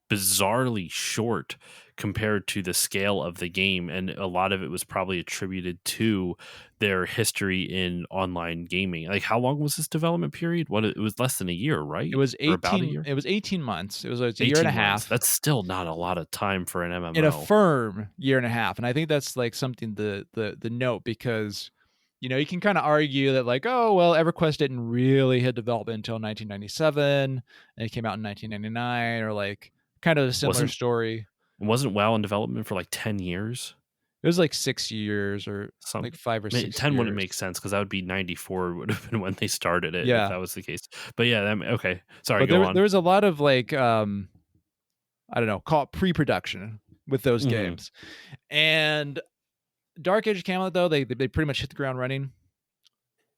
bizarrely short compared to the scale of the game, and a lot of it was probably attributed to their history in online gaming. Like, how long was this development period? What, it was less than a year, It right? was Or about a 18 year? it was 18 months. It's a year and a 18 months. half. That's still not a lot of time for an In a MMO. firm year and a half. And I think that's like something the note, because you can kind of argue that, like, oh well, EverQuest didn't really hit development until 1997 and it came out in 1999, or like kind of a similar Wasn't story. wasn't WoW in development for like 10 years? It was like 6 years, or Some like 5 or 6 10 wouldn't years. make sense because that would be 94 would have been when they started it if Yeah. that was the case. But yeah, that okay. Sorry, But go there on. was a lot of like I don't know, call it pre-production with those Mhm. games. And Dark Age of Camelot, though, they pretty much hit the ground running.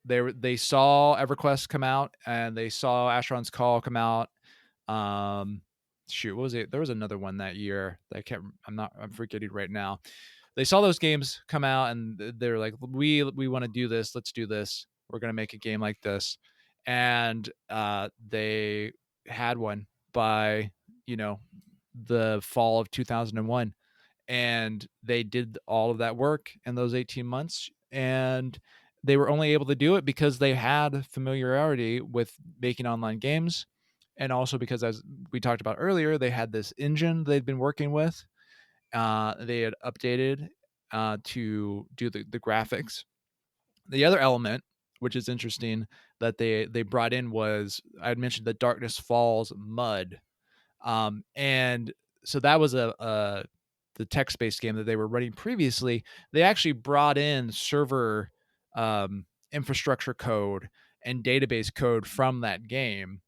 They saw EverQuest come out, and they saw Asheron's Call come out. Um, Shoot, what was it? There was another one that year that I can't. I'm forgetting right now. They saw those games come out, and they're like, "We want to do this. Let's do this. We're gonna make a game like this." And they had one by you know the fall of 2001, and they did all of that work in those 18 months, and they were only able to do it because they had familiarity with making online games, and also because, as we talked about earlier, they had this engine they'd been working with. They had updated to do the graphics. The other element, which is interesting, that they brought in was, I had mentioned the Darkness Falls mud. And so that was a the text-based game that they were running previously. They actually brought in server infrastructure code and database code from that game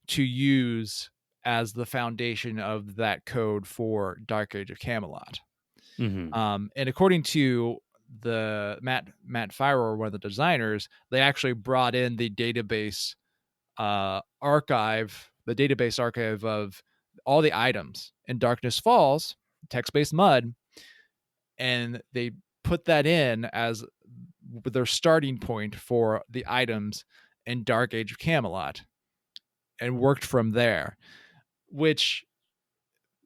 to use as the foundation of that code for Dark Age of Camelot. Mhm. And according to the Matt Firor, one of the designers, they actually brought in the database archive of all the items in Darkness Falls, text-based mud, and they put that in as their starting point for the items in Dark Age of Camelot, and worked from there, which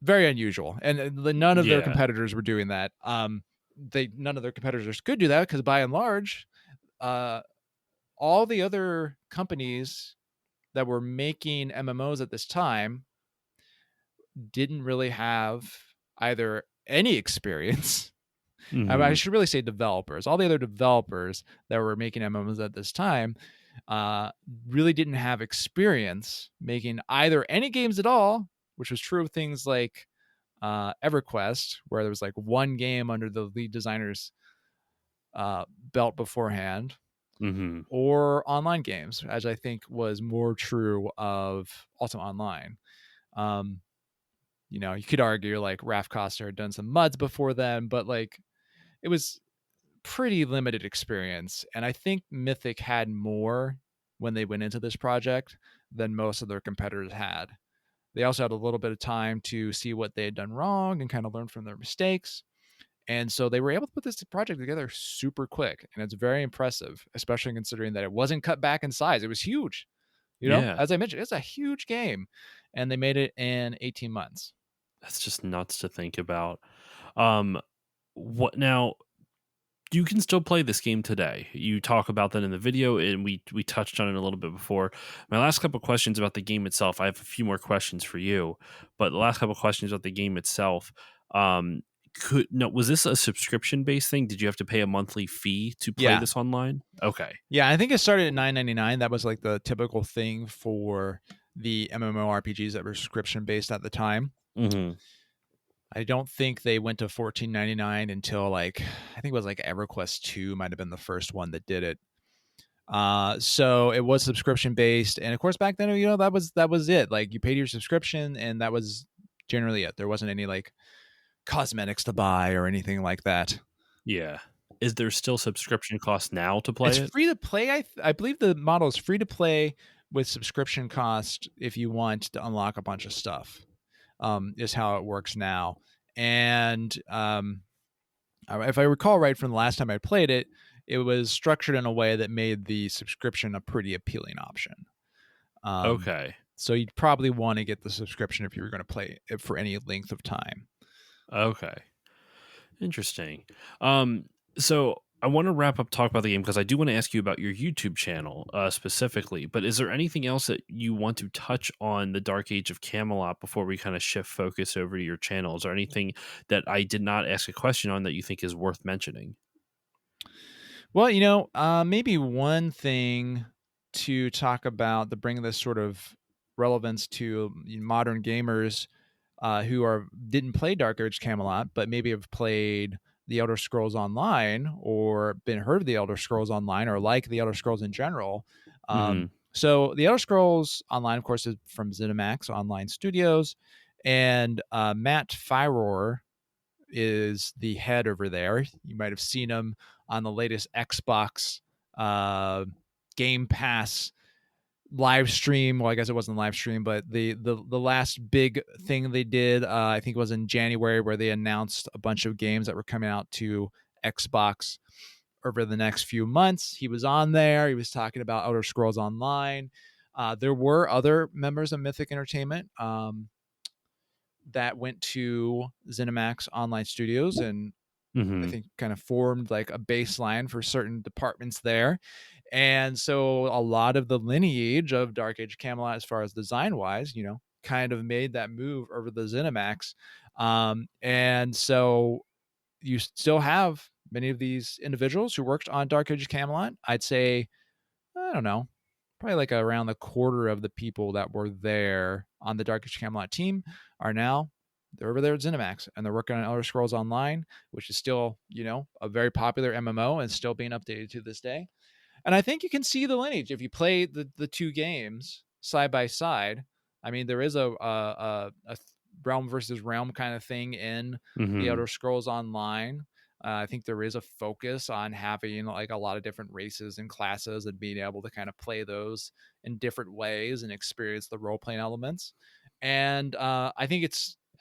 very unusual. And none of their Yeah. competitors were doing that. None of their competitors could do that because, by and large, uh, all the other companies that were making MMOs at this time didn't really have either any experience. I Mhm. should really say developers. All the other developers that were making MMOs at this time uh, really didn't have experience making either any games at all, which was true of things like EverQuest, where there was like one game under the lead designer's belt beforehand, Mhm. or online games, as I think was more true of Ultima Online. Um, you could argue like Raf Coster had done some MUDs before then, but like it was pretty limited experience. And I think Mythic had more when they went into this project than most of their competitors had. They also had a little bit of time to see what they had done wrong and kind of learn from their mistakes. And so they were able to put this project together super quick. And it's very impressive, especially considering that it wasn't cut back in size. It was huge. Yeah. As I mentioned, it's a huge game. And they made it in 18 months. That's just nuts to think about. Um, what now? You can still play this game today. You talk about that in the video, and we touched on it a little bit before. My last couple questions about the game itself. I have a few more questions for you, but the last couple questions about the game itself. Um, was this a subscription based thing? Did you have to pay a monthly fee to play Yeah. this online? Okay. Yeah, I think it started at 9.99. That was like the typical thing for the MMORPGs that were subscription based at the time. Hmm. I don't think they went to 14.99 until like I think it was like EverQuest 2 might have been the first one that did it. So it was subscription based, and of course back then that was it. Like you paid your subscription, and that was generally it. There wasn't any like cosmetics to buy or anything like that. Yeah. Is there still subscription costs now to play It's it? free to play. I believe the model is free to play with subscription cost if you want to unlock a bunch of stuff. Is how it works now. And if I recall right from the last time I played it, it was structured in a way that made the subscription a pretty appealing option. Um, Okay. so you'd probably want to get the subscription if you were going to play it for any length of time. Okay. Interesting. Um, so I want to wrap up talk about the game because I do want to ask you about your YouTube channel specifically. But is there anything else that you want to touch on the Dark Age of Camelot before we kind of shift focus over to your channel? Is there anything that I did not ask a question on that you think is worth mentioning? Well, maybe one thing to talk about that bring this sort of relevance to modern gamers who didn't play Dark Age Camelot, but maybe have played the Elder Scrolls Online or been heard of the Elder Scrolls Online or like the Elder Scrolls in general. Hmm. So the Elder Scrolls Online, of course, is from ZeniMax Online Studios, and Matt Firor is the head over there. You might have seen him on the latest Xbox uh, Game Pass live stream. Well, I guess it wasn't live stream, but the last big thing they did, I think it was in January, where they announced a bunch of games that were coming out to Xbox over the next few months. He was on there. He was talking about Elder Scrolls Online. There were other members of Mythic Entertainment that went to ZeniMax Online Studios and I Hmm. think kind of formed like a baseline for certain departments there. And so a lot of the lineage of Dark Age Camelot, as far as design wise, kind of made that move over the ZeniMax. And so you still have many of these individuals who worked on Dark Age Camelot. I'd say, I don't know, probably like around the quarter of the people that were there on the Dark Age Camelot team are now they're over there at ZeniMax and they're working on Elder Scrolls Online, which is still, a very popular MMO and still being updated to this day. And I think you can see the lineage if you play the two games side by side. I mean, there is a realm versus realm kind of thing in the Hmm. Elder Scrolls Online. I think there is a focus on having like a lot of different races and classes and being able to kind of play those in different ways and experience the role playing elements. And I think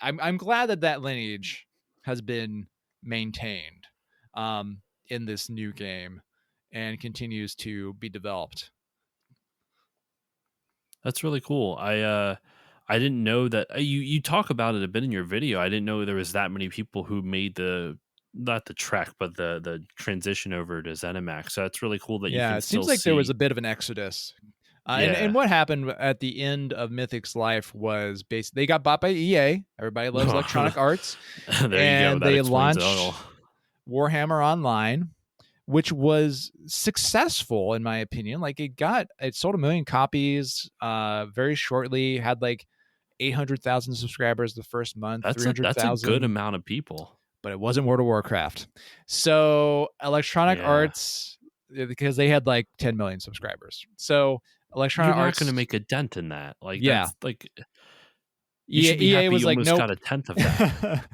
I'm glad that lineage has been maintained in this new game and continues to be developed. That's really cool. I didn't know that you talk about it a bit in your video. I didn't know there was that many people who made the not the trek, but the transition over to ZeniMax. So it's really cool that you Yeah, can it still seems like there was see. a bit of an exodus. And Yeah. what happened at the end of Mythic's life was basically they got bought by EA. Everybody loves Electronic Arts, There you go. and That they explains it all. launched Warhammer Online, which was successful in my opinion. Like it sold 1 million copies very shortly, had like 800,000 subscribers the first month, That's a good 300,000, amount of people. but it wasn't World of Warcraft. So Electronic Yeah. Arts, because they had like 10 million subscribers. So You're Electronic not going to Arts, make a dent in that. Like yeah, that's like you should be EA happy was you like, almost got nope. a tenth of that.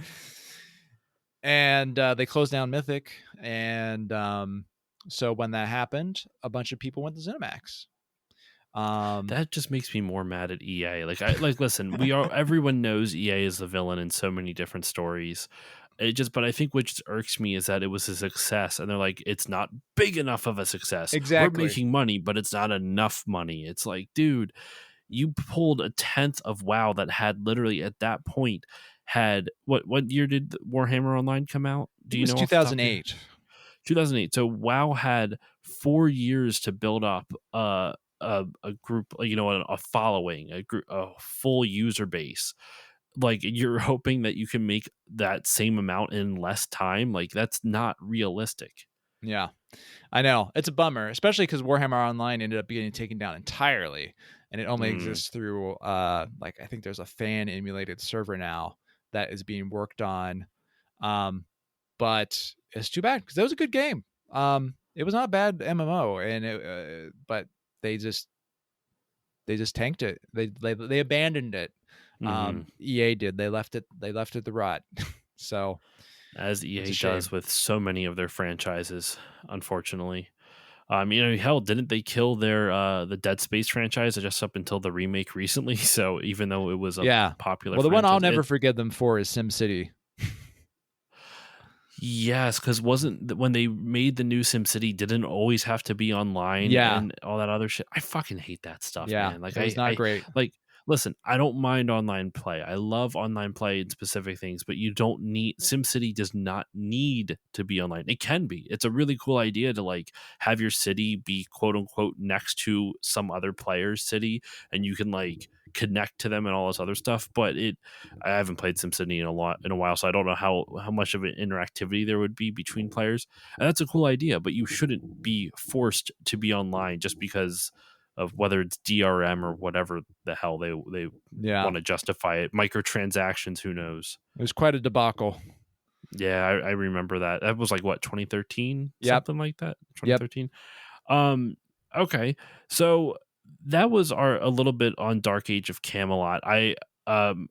And they closed down Mythic. And so when that happened, a bunch of people went to ZeniMax. That just makes me more mad at EA. Listen, everyone knows EA is the villain in so many different stories. But I think what just irks me is that it was a success, and they're like, it's not big enough of a success. We're Exactly. making money, but it's not enough money. It's like, dude, you pulled a tenth of WoW that had literally at that point had what year did Warhammer Online come out? I Do think it you was know off the top of your 2008. 2008. So WoW had 4 years to build up a group, a following, a full user base. Like you're hoping that you can make that same amount in less time. Like that's not realistic. Yeah, I know. It's a bummer, especially because Warhammer Online ended up getting taken down entirely, and it only Mm, exists through like I think there's a fan emulated server now that is being worked on. But it's too bad because that was a good game. It was not a bad MMO, and but they just tanked it. They abandoned it. mhm. EA did. They left it. They left it to rot. So As it's a EA shame. does with so many of their franchises, unfortunately. Hell, didn't they kill their the Dead Space franchise just up until the remake recently? So even though it was a Yeah. popular Well, the one I'll franchise, never forgive them for is SimCity. yes, because when they made the new SimCity, didn't always have to be online Yeah. and all that other shit. I fucking hate that stuff, Yeah. man. Like It was not I great. like listen, I don't mind online play. I love online play in specific things, but you don't need SimCity does not need to be online. It can be. It's a really cool idea to like have your city be quote unquote next to some other player's city and you can like connect to them and all this other stuff. But I haven't played SimCity in a while, so I don't know how much of an interactivity there would be between players. And that's a cool idea, but you shouldn't be forced to be online just because of whether it's DRM or whatever the hell they Yeah. want to justify it. Microtransactions, who knows? It was quite a debacle. Yeah, I remember that. That was like what 2013, Yep. something like that. Yep. 2013. Um, okay, so that was our a little bit on Dark Age of Camelot. Um,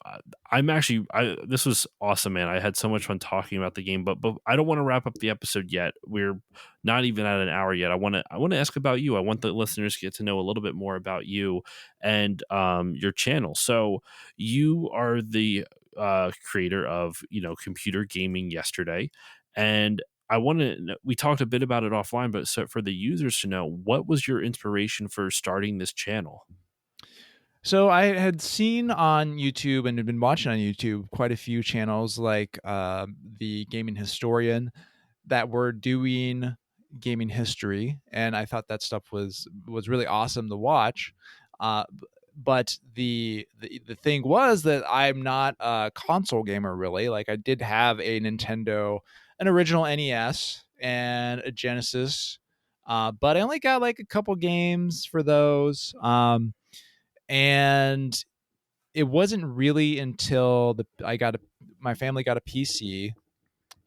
I'm actually this was awesome, man. I had so much fun talking about the game, but I don't want to wrap up the episode yet. We're not even at an hour yet. I want to ask about you. I want the listeners to get to know a little bit more about you and your channel. So you are the creator of Computer Gaming Yesterday, and we talked a bit about it offline, but so for the users to know, what was your inspiration for starting this channel? So I had seen on YouTube and had been watching on YouTube quite a few channels like the Gaming Historian that were doing gaming history, and I thought that stuff was really awesome to watch. But the thing was that I'm not a console gamer really. Like I did have a Nintendo, an original NES, and a Genesis, but I only got like a couple games for those. And it wasn't really until my family got a PC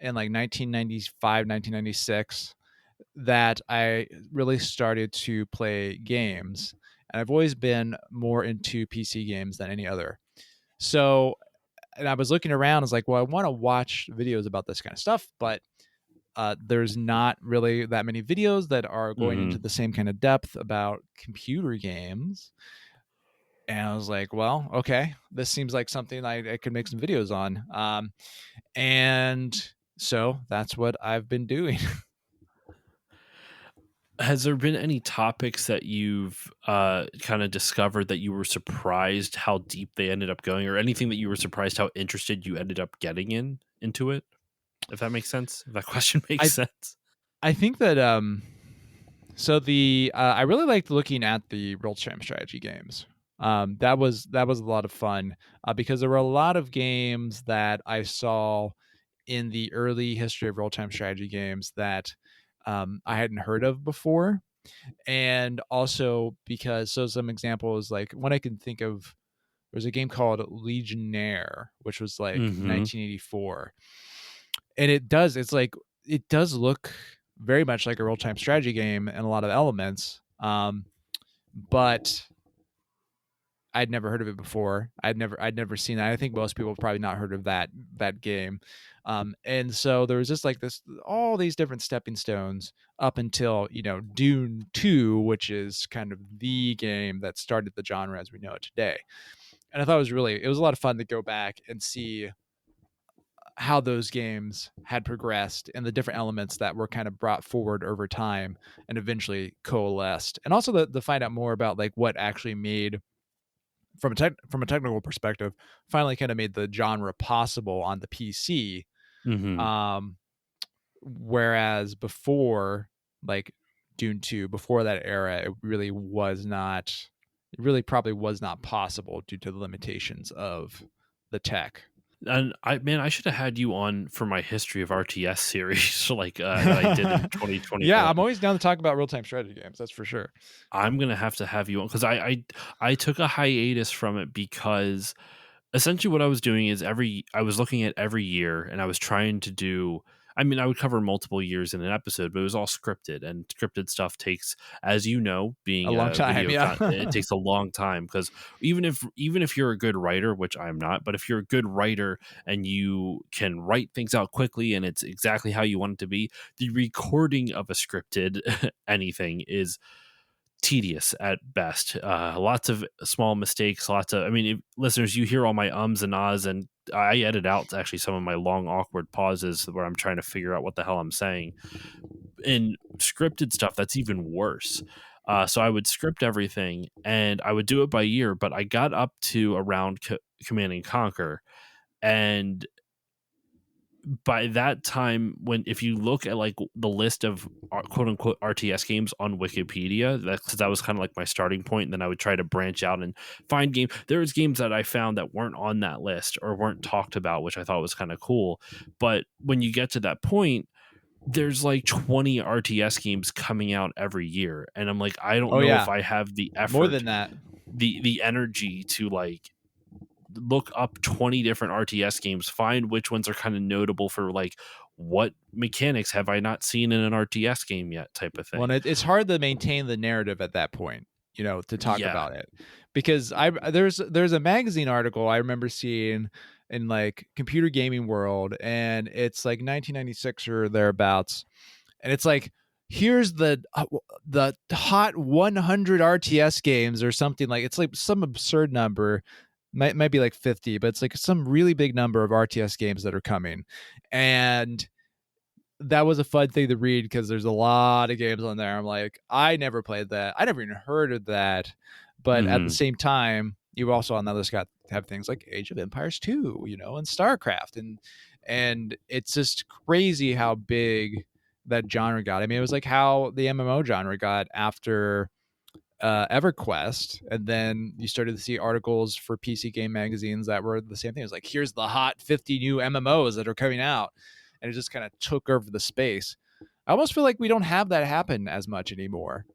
in like 1995, 1996 that I really started to play games. And I've always been more into PC games than any other. So, and I was looking around, I was like, well, I want to watch videos about this kind of stuff, but there's not really that many videos that are going into Hmm. the same kind of depth about computer games. And I was like, well, okay, this seems like something I could make some videos on. And so that's what I've been doing. Has there been any topics that you've kind of discovered that you were surprised how deep they ended up going, or anything that you were surprised how interested you ended up getting into it? If that makes sense, if that question makes I sense. I think that so the I really liked looking at the real-time strategy games. That was a lot of fun, because there were a lot of games that I saw in the early history of real-time strategy games that I hadn't heard of before, and also because some examples like one I can think of. There's a game called Legionnaire, which was like Mm-hmm. 1984, and it does look very much like a real time strategy game and a lot of elements. But I'd never heard of it before. I'd never seen that. I think most people have probably not heard of that game. And so there was just like this, all these different stepping stones up until Dune 2, which is kind of the game that started the genre as we know it today. And I thought it was a lot of fun to go back and see how those games had progressed and the different elements that were kind of brought forward over time and eventually coalesced, and also to find out more about like what actually made from a technical perspective finally kind of made the genre possible on the PC. Mm-hmm. um Whereas before, like Dune 2, before that era, it really probably was not possible due to the limitations of the tech. And I should have had you on for my history of RTS series, like that I did in Yeah, 2021. I'm always down to talk about real time strategy games. That's for sure. I'm gonna have to have you on because I took a hiatus from it because essentially what I was doing is I was looking at every year and I was trying to do. I mean, I would cover multiple years in an episode, but it was all scripted, and scripted stuff takes, as you know, A being long a time, yeah. it takes a long time because even if you're a good writer, which I'm not, but if you're a good writer and you can write things out quickly and it's exactly how you want it to be, the recording of a scripted anything is tedious at best. Lots of small mistakes, I mean, listeners, you hear all my ums and ahs, and I edit out actually some of my long, awkward pauses where I'm trying to figure out what the hell I'm saying. In scripted stuff, that's even worse. So I would script everything and I would do it by year, but I got up to around Command and Conquer. And by that time, when if you look at like the list of quote unquote RTS games on Wikipedia, that was kind of like my starting point. And then I would try to branch out and find games. There was games that I found that weren't on that list or weren't talked about, which I thought was kind of cool. But when you get to that point, there's like 20 RTS games coming out every year, and I'm like, I don't Oh know if yeah, I have the more effort, than that. the energy to like look up 20 different RTS games, find which ones are kind of notable for like what mechanics have I not seen in an RTS game yet type of Well, thing. it's hard to maintain the narrative at that point, to talk Yeah. about it, because there's a magazine article I remember seeing in like Computer Gaming World, and it's like 1996 or thereabouts, and it's like here's the hot 100 RTS games or something, like it's like some absurd number, might be like 50, but it's like some really big number of RTS games that are coming, and that was a fun thing to read because there's a lot of games on there. I'm like, I never played that. I never even heard of that. But at the Hmm. same time, you also on that list got have things like Age of Empires 2, and StarCraft, and it's just crazy how big that genre got. I mean, it was like how the MMO genre got after EverQuest, and then you started to see articles for PC game magazines that were the same thing. It was like, here's the hot 50 new MMOs that are coming out, and it just kind of took over the space. I almost feel like we don't have that happen as much anymore,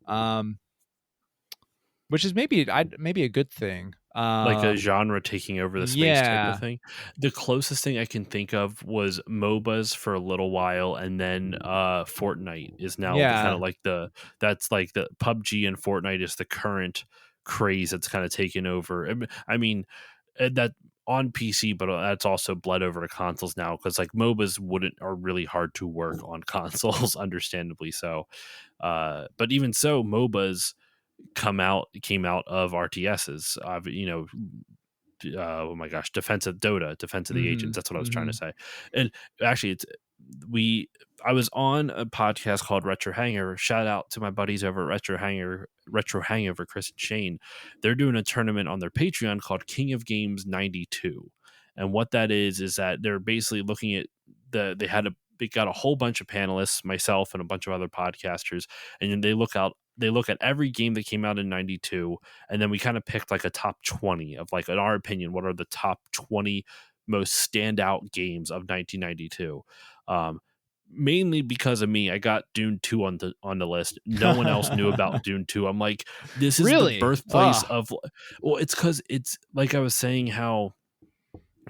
which is maybe a good thing. Like a genre taking over the space type of Yeah, thing. The closest thing I can think of was MOBAs for a little while, and then Fortnite is now the kind yeah. of like that's like the PUBG, and Fortnite is the current craze that's kind of taken over. I mean that on PC, but that's also bled over to consoles now because like MOBAs wouldn't are really hard to work on consoles, understandably so. But even so, MOBAs came out of RTSs. Oh my gosh, Defense of Dota, Defense of the Agents. Mhm, That's what I was trying to mhm. say. And actually, we. I was on a podcast called Retro Hangover. Shout out to my buddies over at Retro Hangover, Chris and Shane. They're doing a tournament on their Patreon called King of Games 92. And what that is that they're basically looking at they got a whole bunch of panelists, myself and a bunch of other podcasters, and then they look at every game that came out in 92, and then we kind of picked like a top 20 of, like, in our opinion, what are the top 20 most standout games of 1992. Mainly because of me, I got Dune 2 on the list. No one else knew about Dune 2. I'm like, this is the Really? birthplace of, well, it's because it's like I was saying, how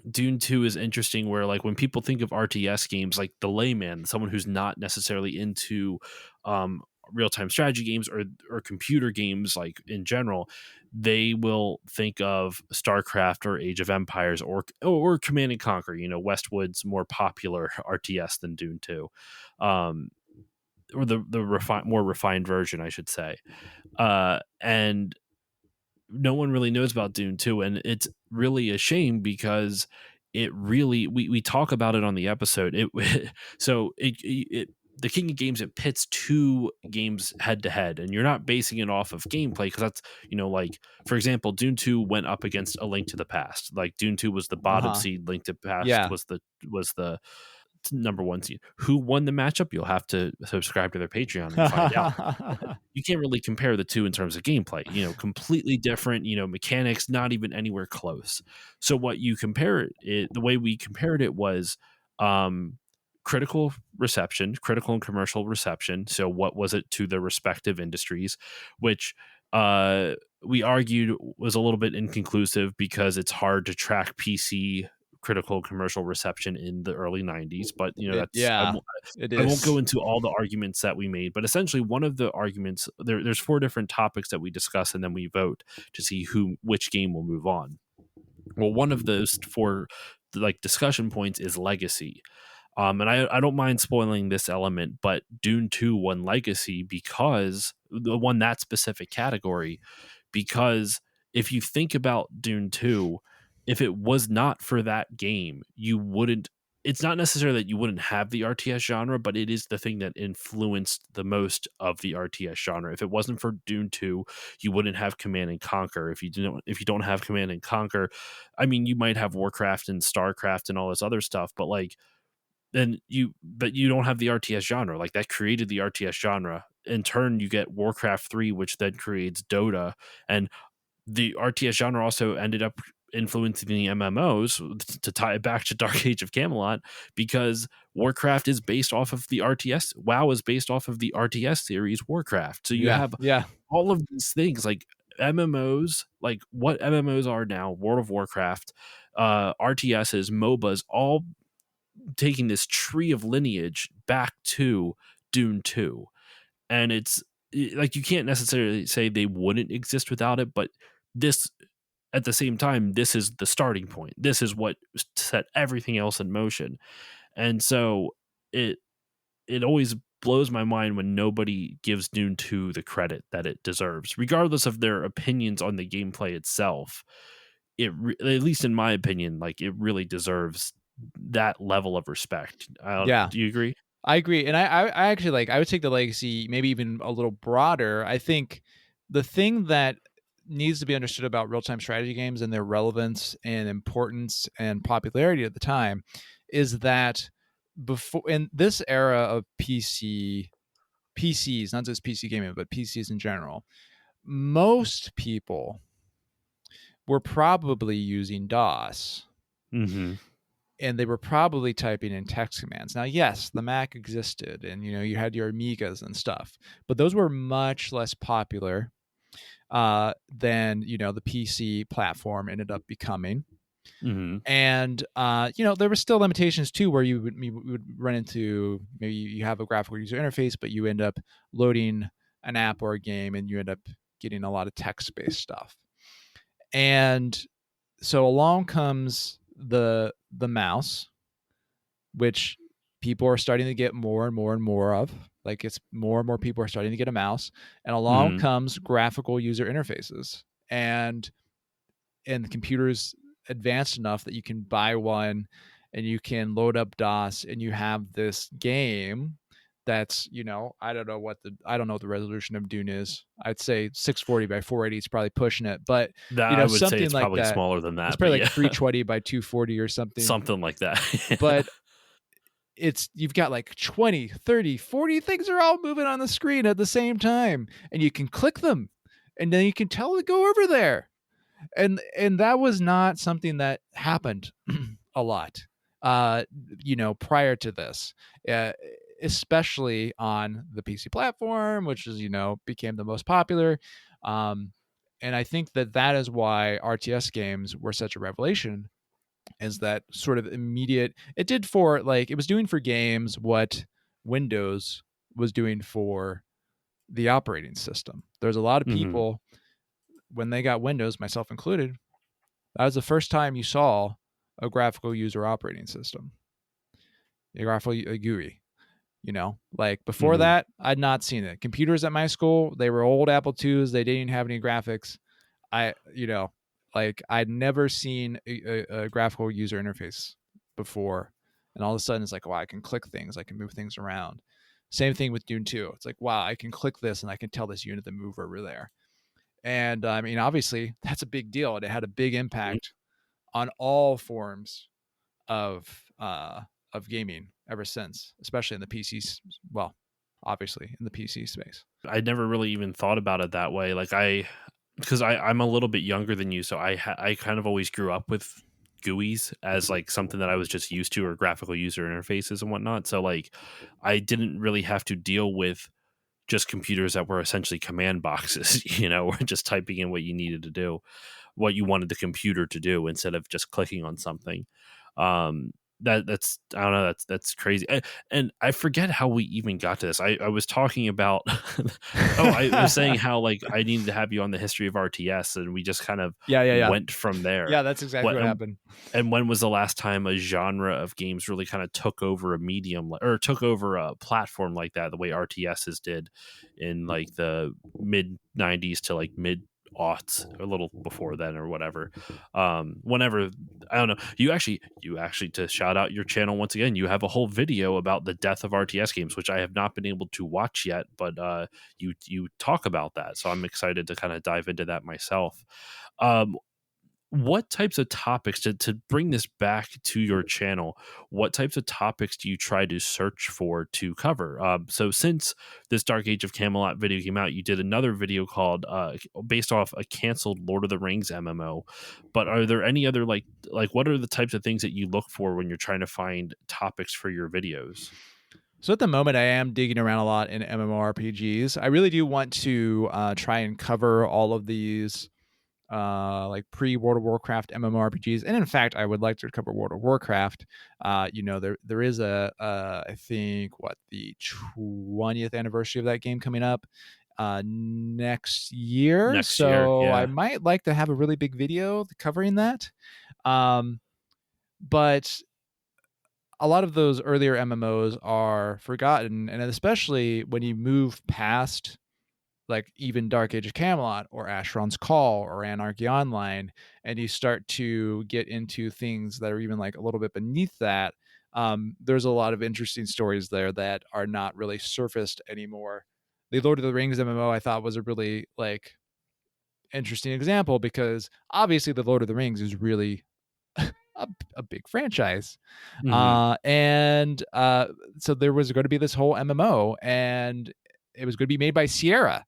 Dune 2 is interesting, where, like, when people think of RTS games, like the layman, someone who's not necessarily into um, real-time strategy games or computer games, like, in general, they will think of StarCraft or Age of Empires or Command and Conquer, Westwood's more popular RTS than Dune 2. Or the more refined version, I should say. And no one really knows about Dune 2, and it's really a shame because it really, we talk about it on the episode. The King of Games, it pits two games head to head, and you're not basing it off of gameplay, because that's, like, for example, Dune 2 went up against A Link to the Past. Like, Dune 2 was the bottom seed, Link to the Past Yeah. was the number one seed. Who won the matchup? You'll have to subscribe to their Patreon and find out. You can't really compare the two in terms of gameplay, completely different, mechanics, not even anywhere close. So what you compare it, the way we compared it was critical and commercial reception. So what was it to the respective industries, which we argued was a little bit inconclusive, because it's hard to track PC critical commercial reception in the early 90s. But I won't go into all the arguments that we made, but essentially one of the arguments, there's 4 different topics that we discuss, and then we vote to see which game will move on. Well, one of those 4, like, discussion points is legacy. And I don't mind spoiling this element, but Dune 2 won legacy because won that specific category, because if you think about Dune 2, if it was not for that game, it's not necessarily that you wouldn't have the RTS genre, but it is the thing that influenced the most of the RTS genre. If it wasn't for Dune 2, you wouldn't have Command and Conquer. If you don't have Command and Conquer, I mean, you might have Warcraft and StarCraft and all this other stuff, but you don't have the RTS genre. Like, that created the RTS genre. In turn, you get Warcraft 3, which then creates Dota, and the RTS genre also ended up influencing the MMOs, to tie it back to Dark Age of Camelot, because Warcraft is based off of the RTS. WoW is based off of the RTS series Warcraft. So you have all of these things, like MMOs, like what MMOs are now, World of Warcraft, RTSs, MOBAs, all taking this tree of lineage back to Dune 2. And it's like, you can't necessarily say they wouldn't exist without it, but this, at the same time, this is the starting point. This is what set everything else in motion. And so it always blows my mind when nobody gives Dune 2 the credit that it deserves, regardless of their opinions on the gameplay itself. At least in my opinion, like, it really deserves that level of respect. Do you agree? I agree. And I actually, like, I would take the legacy maybe even a little broader. I think the thing that needs to be understood about real-time strategy games and their relevance and importance and popularity at the time is that before, in this era of PCs, not just PC gaming, but PCs in general, most people were probably using DOS. Mm-hmm. And they were probably typing in text commands. Now, yes, the Mac existed, and you had your Amigas and stuff, but those were much less popular than the PC platform ended up becoming. Mm-hmm. And there were still limitations too, where you would run into, maybe you have a graphical user interface, but you end up loading an app or a game, and you end up getting a lot of text-based stuff. And so along comes the mouse, which people are starting to get more and more and more of. Like, it's more and more people are starting to get a mouse, and along comes graphical user interfaces, and the computer's advanced enough that you can buy one and you can load up DOS, and you have this game that's, I don't know what the resolution of Dune is. I'd say 640 by 480 is probably pushing it, but that, I would something say it's like probably that. smaller than that. It's probably like 320 by 240 or something. Something like that. But you've got like 20, 30, 40 things are all moving on the screen at the same time, and you can click them, and then you can tell it go over there. And that was not something that happened a lot, uh, prior to this, uh, especially on the PC platform, which is, became the most popular. Um, and I think that is why RTS games were such a revelation, is that sort of immediate. It did for like, it was doing for games what Windows was doing for the operating system. There's a lot of Hmm. people when they got Windows, myself included, that was the first time you saw a graphical user operating system, a graphical a GUI. Like before Hmm. that, I'd not seen it. Computers at my school, they were old Apple IIs. They didn't have any graphics. I, like I'd never seen a graphical user interface before. And all of a sudden it's like, wow, I can click things. I can move things around. Same thing with Dune 2. It's like, wow, I can click this and I can tell this unit to move over there. And I mean, obviously that's a big deal. And it had a big impact on all forms of gaming ever since, especially in the PCs. Well, obviously in the PC space. I never really even thought about it that way. Like because I'm a little bit younger than you, so I kind of always grew up with GUIs as like something that I was just used to, or graphical user interfaces and whatnot. So like I didn't really have to deal with just computers that were essentially command boxes, or just typing in what you needed to do, what you wanted the computer to do instead of just clicking on something. Um, that's I don't know, that's crazy. And I forget how we even got to this. I was talking about I was saying how like I needed to have you on the history of RTS, and we just kind of Yeah. went from there. Yeah, that's exactly What what happened. and when was the last time a genre of games really kind of took over a medium, or took over a platform like that, the way RTSs did in like the mid 90s to like mid aughts, a little before then or whatever. Whenever, I don't know, you actually to shout out your channel once again, you have a whole video about the death of RTS games, which I have not been able to watch yet, but you talk about that, so I'm excited to kind of dive into that myself. um what types of topics, to bring this back to your channel, what types of topics do you try to search for to cover? So since this Dark Age of Camelot video came out, you did another video called based off a canceled Lord of the Rings MMO. But are there any other like what are the types of things that you look for when you're trying to find topics for your videos? So at the moment, I am digging around a lot in MMORPGs. I really do want to try and cover all of these like pre-World of Warcraft MMORPGs, and in fact, I would like to cover World of Warcraft. There is I think the 20th anniversary of that game coming up next year, Next year, so I yeah. might like to have a really big video covering that. Um, but a lot of those earlier MMOs are forgotten, and especially when you move past like even Dark Age of Camelot or Asheron's Call or Anarchy Online, and you start to get into things that are even like a little bit beneath that. There's a lot of interesting stories there that are not really surfaced anymore. The Lord of the Rings MMO I thought was a really like interesting example, because obviously the Lord of the Rings is really a big franchise. Hmm. And So there was going to be this whole MMO, and it was going to be made by Sierra,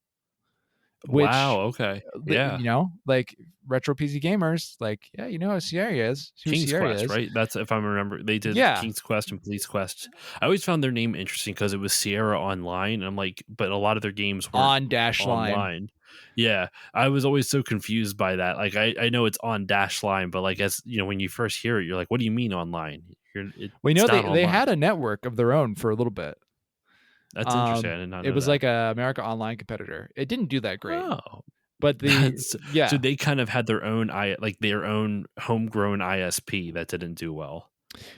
Wow, which, okay, yeah. like retro PC gamers, like, yeah, you know who Sierra is, who King's Sierra Quest, is. right? That's, if I remember, they did Yeah, King's Quest and Police Quest. I always found their name interesting because it was Sierra Online. And I'm like, but a lot of their games weren't on Dash Line. online. Yeah, I was always so confused by that. Like, I know it's on Dash Line, but like, as you know, when you first hear it, you're like, what do you mean online? We It's know not they online. had a network of their own for a little bit. That's interesting. I did not It know was that. like a America Online competitor. It didn't do that great, Oh, but that's so yeah. they kind of had their own like their own homegrown ISP that didn't do well.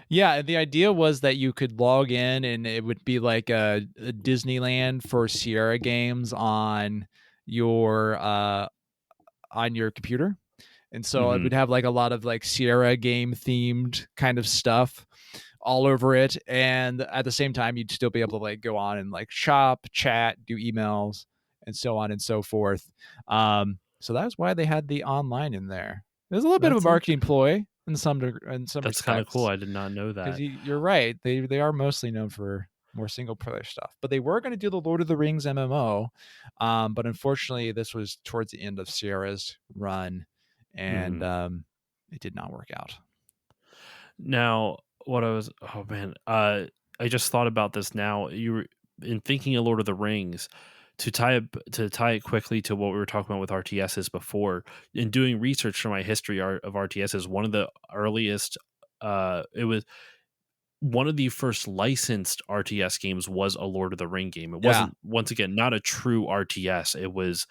Yeah, and the idea was that you could log in and it would be like a Disneyland for Sierra games on your computer. And so it Hmm. would have like a lot of like Sierra game themed kind of stuff all over it. And at the same time, you'd still be able to like go on and like shop, chat, do emails, and so on and so forth. So that's why they had the online in there. It was a little bit of a That's marketing interesting. ploy. in some That's kind of cool. respects. I did not know Because that. you're right, they are mostly known for more single player stuff. But they were going to do the Lord of the Rings MMO, but unfortunately, this was towards the end of Sierra's run, and Mhm. it did not work out. Now, what I was oh man, I just thought about this now. You were in thinking of Lord of the Rings to tie it quickly to what we were talking about with RTSs before. In doing research for my history of RTSs, one of the earliest, it was one of the first licensed RTS games was a Lord of the Ring game. It Yeah, wasn't once again not a true RTS. It was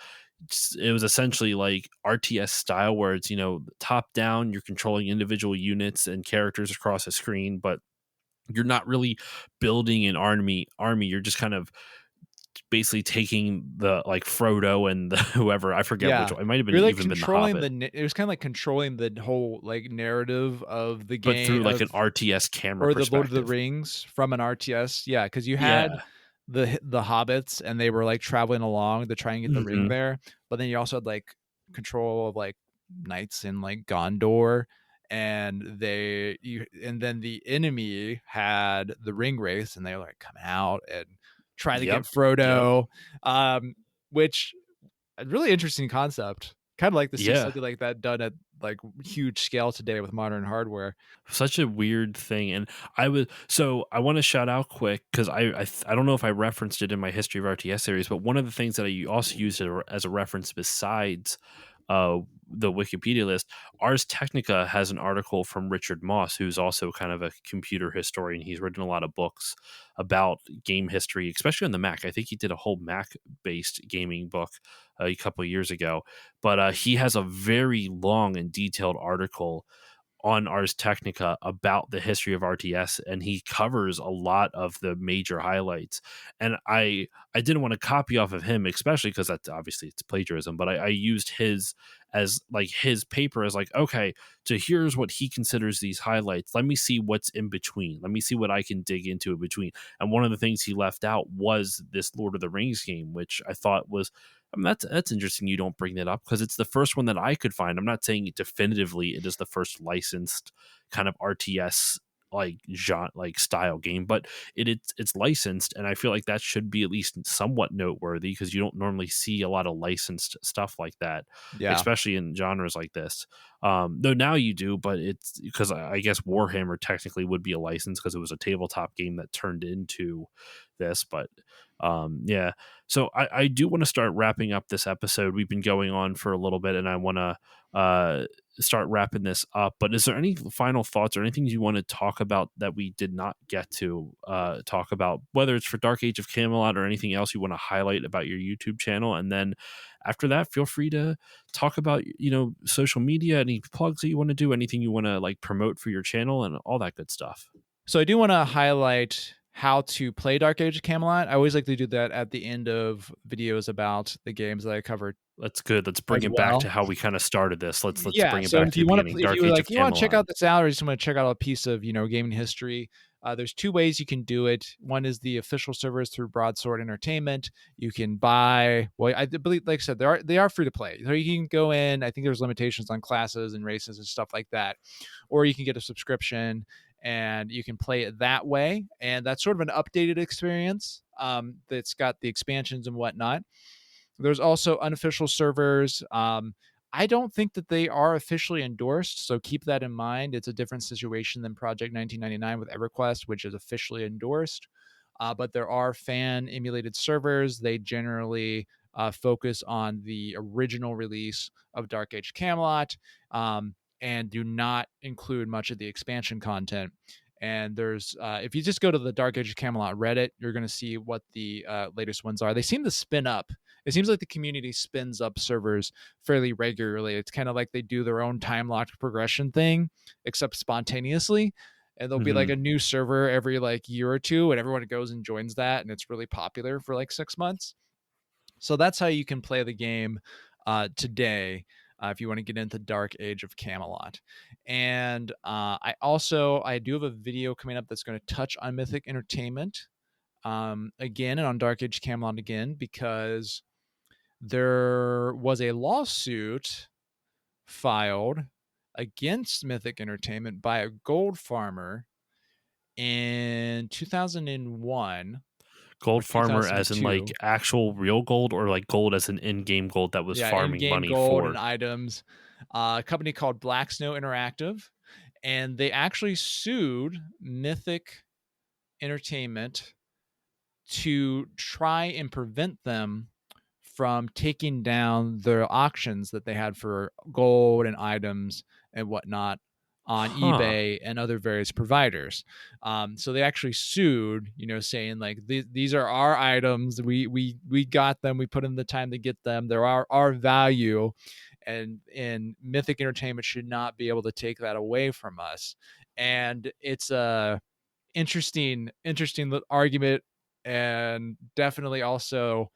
essentially like RTS style where it's, top down, you're controlling individual units and characters across a screen, but you're not really building an army. You're just kind of basically taking the like Frodo and the whoever, I forget which yeah. one. It might have been You're like even been the controlling Hobbit, it was kind of like controlling the whole like narrative of the but game through like of an RTS camera or the Lord of the perspective. Rings from an RTS. Yeah, because you had Yeah. the hobbits and they were like traveling along to try and get the ring Mhm. there, but then you also had like control of like knights in like Gondor, and then the enemy had the ring wraiths and they like come out and try to get Yep. Yep. Frodo, um, which a really interesting concept. Kind of like to see Yeah. something like that done at like huge scale today with modern hardware. Such a weird thing. And I want to shout out quick because I don't know if I referenced it in my history of RTS series, but one of the things that I also used as a reference besides uh the Wikipedia list, Ars Technica has an article from Richard Moss, who's also kind of a computer historian. He's written a lot of books about game history, especially on the Mac. I think he did a whole Mac based gaming book a couple of years ago, but he has a very long and detailed article on Ars Technica about the history of RTS, and he covers a lot of the major highlights. And I didn't want to copy off of him, especially because that's obviously it's plagiarism. But I used his as like his paper as like, okay, so here's what he considers these highlights. Let me see what's in between. Let me see what I can dig into in between. And one of the things he left out was this Lord of the Rings game, which I thought was, that's interesting you don't bring that up because it's the first one that I could find. I'm not saying definitively it is the first licensed kind of RTS like genre like style game, but it's licensed, and I feel like that should be at least somewhat noteworthy because you don't normally see a lot of licensed stuff like that, Yeah. especially in genres like this. Though now you do, but it's because I guess Warhammer technically would be a license because it was a tabletop game that turned into this, but yeah. So I do want to start wrapping up this episode. We've been going on for a little bit, and I want to start wrapping this up. But is there any final thoughts or anything you want to talk about that we did not get to talk about, whether it's for Dark Age of Camelot or anything else you want to highlight about your YouTube channel? And then after that, feel free to talk about social media, any plugs that you want to do, anything you want to like promote for your channel, and all that good stuff. So I do want to highlight how to play Dark Age of Camelot. I always like to do that at the end of videos about the games that I covered That's good. Let's bring as it back well. to how we kind of started this. Let's Yeah, bring it so back if to the you want beginning. to, if you Dark were Age like, of you want to check Camelot. out this out, or you just want to check out a piece of gaming history, there's two ways you can do it. One is the official servers through Broadsword Entertainment. You can buy. Well, I believe, like I said, they are free to play. So you can go in. I think there's limitations on classes and races and stuff like that, or you can get a subscription and you can play it that way. And that's sort of an updated experience. That's got the expansions and whatnot. There's also unofficial servers. I don't think that they are officially endorsed, so keep that in mind. It's a different situation than Project 1999 with EverQuest, which is officially endorsed. But there are fan emulated servers. They generally focus on the original release of Dark Age Camelot, and do not include much of the expansion content. And there's, if you just go to the Dark Age of Camelot Reddit, you're going to see what the latest ones are. They seem to spin up. It seems like the community spins up servers fairly regularly. It's kind of like they do their own time locked progression thing, except spontaneously. And there'll be like Hmm. a new server every like year or two, and everyone goes and joins that, and it's really popular for like 6 months. So that's how you can play the game today. If you want to get into Dark Age of Camelot. And I do have a video coming up that's going to touch on Mythic Entertainment again, and on Dark Age Camelot again, because there was a lawsuit filed against Mythic Entertainment by a gold farmer in 2001 or Gold farmer as in like 2002. actual real gold, or like gold as an in-game gold that was Yeah, farming in-game money gold and for. items. A company called Black Snow Interactive, and they actually sued Mythic Entertainment to try and prevent them from taking down the auctions that they had for gold and items and whatnot on Huh. eBay and other various providers. So they actually sued, saying like these are our items. We got them. We put in the time to get them. They're our value, and Mythic Entertainment should not be able to take that away from us. And it's a interesting argument, and definitely also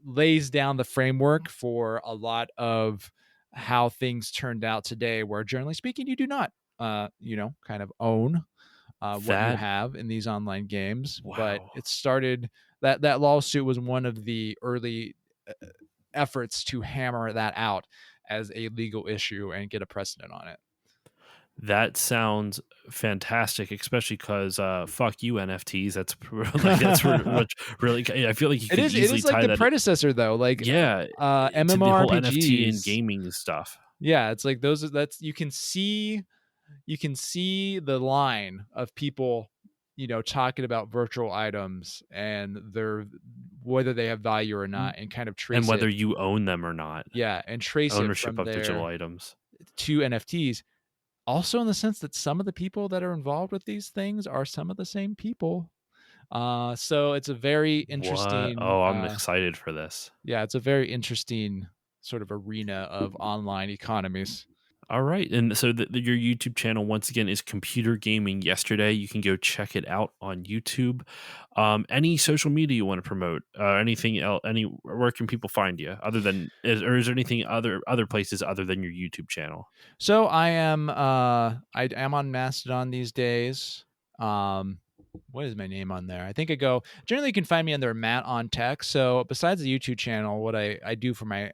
lays down the framework for a lot of how things turned out today, where generally speaking, you do not, kind of own what you That have in these online games. But wow. it started that lawsuit was one of the early efforts to hammer that out as a legal issue and get a precedent on it. That sounds fantastic, especially because fuck you NFTs. That's like that's much really. I feel like you It could is it easily is like tie the that. predecessor though, like Yeah, to the whole NFT and MMORPGs. gaming stuff. Yeah, it's like that's you can see the line of people, talking about virtual items and their whether they have value or not, and kind of And trace whether it. you own them or not. Yeah, and trace it Ownership from of digital there items. to NFTs. Also, in the sense that some of the people that are involved with these things are some of the same people. So it's a very What? interesting. Oh, I'm excited for this. Yeah, it's a very interesting sort of arena of online economies. All right. And so your YouTube channel, once again, is Computer Gaming Yesterday. You can go check it out on YouTube. Any social media you want to promote? Anything else? Where can people find you other than, or is there anything other places other than your YouTube channel? So I am on Mastodon these days. Um what is my name on there? I think I go generally you can find me under Matt on Tech. So besides the YouTube channel, what I do for my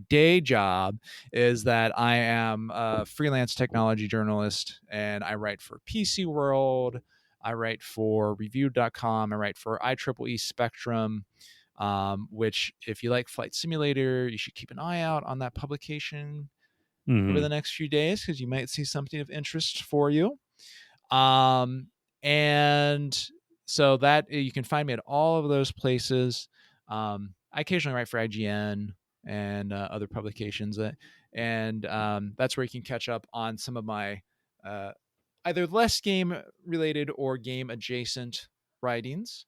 day job is that I am a freelance technology journalist, and I write for PC World, I write for review.com, I write for IEEE Spectrum, which if you like Flight Simulator, you should keep an eye out on that publication over Hmm. the next few days, because you might see something of interest for you. Um, and so that you can find me at all of those places. I occasionally write for IGN and other publications, and that's where you can catch up on some of my uh, either less game related or game adjacent writings.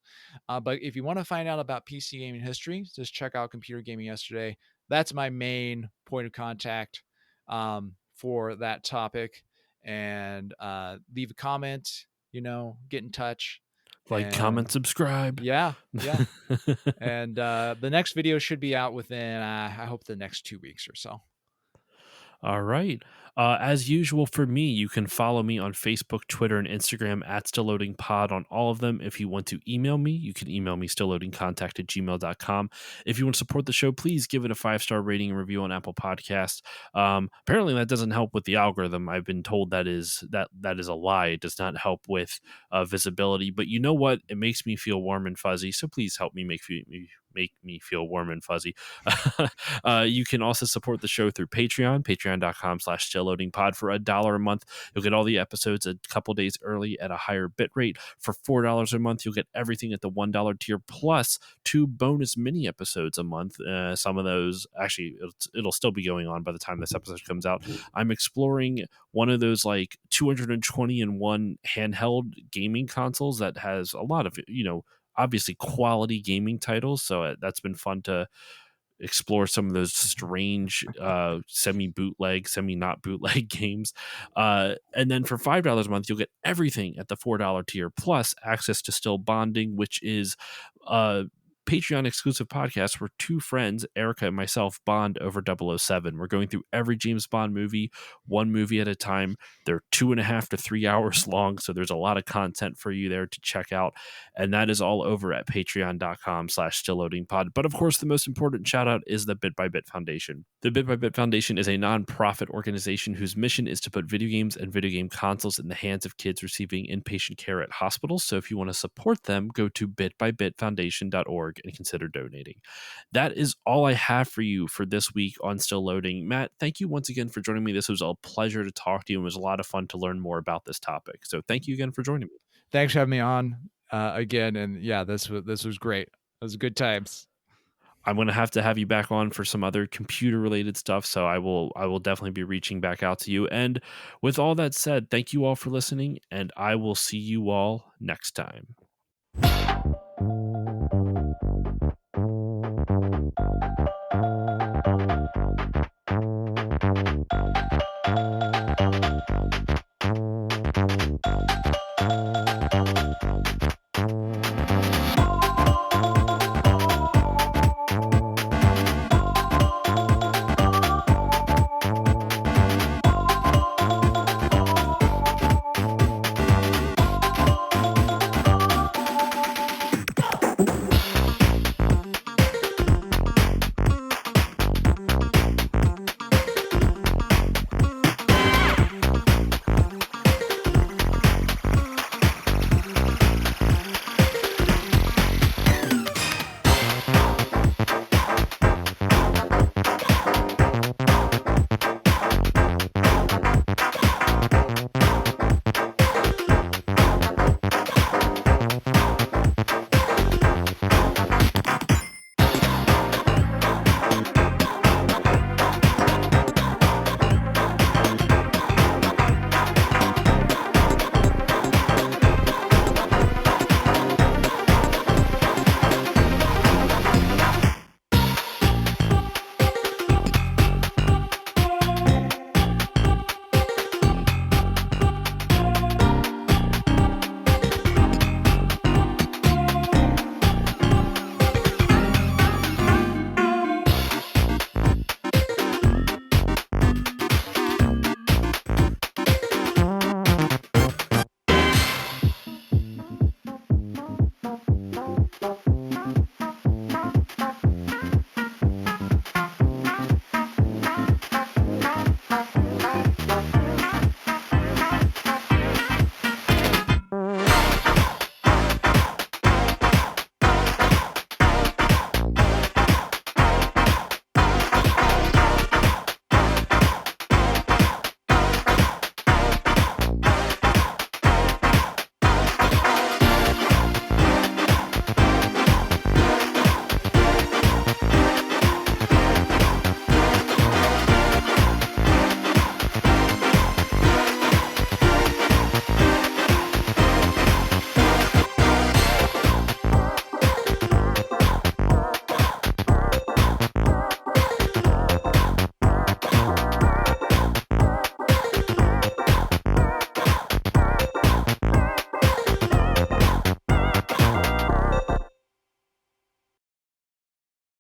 But if you want to find out about PC gaming history, just check out Computer Gaming Yesterday. That's my main point of contact for that topic. And leave a comment, get in touch. Like, comment, And subscribe. yeah, yeah. And the next video should be out within, I hope, the next 2 weeks or so. All right. As usual for me, you can follow me on Facebook, Twitter, and Instagram at StillLoadingPod on all of them. If you want to email me, you can email me stillloadingcontact@gmail.com. If you want to support the show, please give it a 5-star rating and review on Apple Podcasts. Apparently that doesn't help with the algorithm. I've been told that is a lie. It does not help with visibility. But you know what? It makes me feel warm and fuzzy. So please help me make me feel warm and fuzzy. You can also support the show through patreon.com/stillloadingpod. For $1 a month, you'll get all the episodes a couple days early at a higher bit rate. For $4 a month, you'll get everything at the $1 tier, plus 2 bonus mini episodes a month. Some of those, actually, it'll still be going on by the time this episode comes out. I'm exploring one of those like 220 in one handheld gaming consoles that has a lot of, obviously quality gaming titles. So that's been fun to explore some of those strange semi bootleg, semi not bootleg games. And then for $5 a month, you'll get everything at the $4 tier, plus access to Still Bonding, which is Patreon exclusive podcast where two friends, Erica and myself, bond over 007. We're going through every James Bond movie, one movie at a time. They're 2.5 to 3 hours long, so there's a lot of content for you there to check out. And that is all over at patreon.com/stillloadingpod. But of course, the most important shout out is the Bit by Bit Foundation. The Bit by Bit Foundation is a nonprofit organization whose mission is to put video games and video game consoles in the hands of kids receiving inpatient care at hospitals. So if you want to support them, go to bitbybitfoundation.org and consider donating. That is all I have for you for this week on Still Loading. Matt, thank you once again for joining me. This was a pleasure to talk to you, and it was a lot of fun to learn more about this topic. So thank you again for joining me. Thanks for having me on again. And yeah, this was great. It was good times. I'm going to have you back on for some other computer related stuff. So I will definitely be reaching back out to you. And with all that said, thank you all for listening, and I will see you all next time.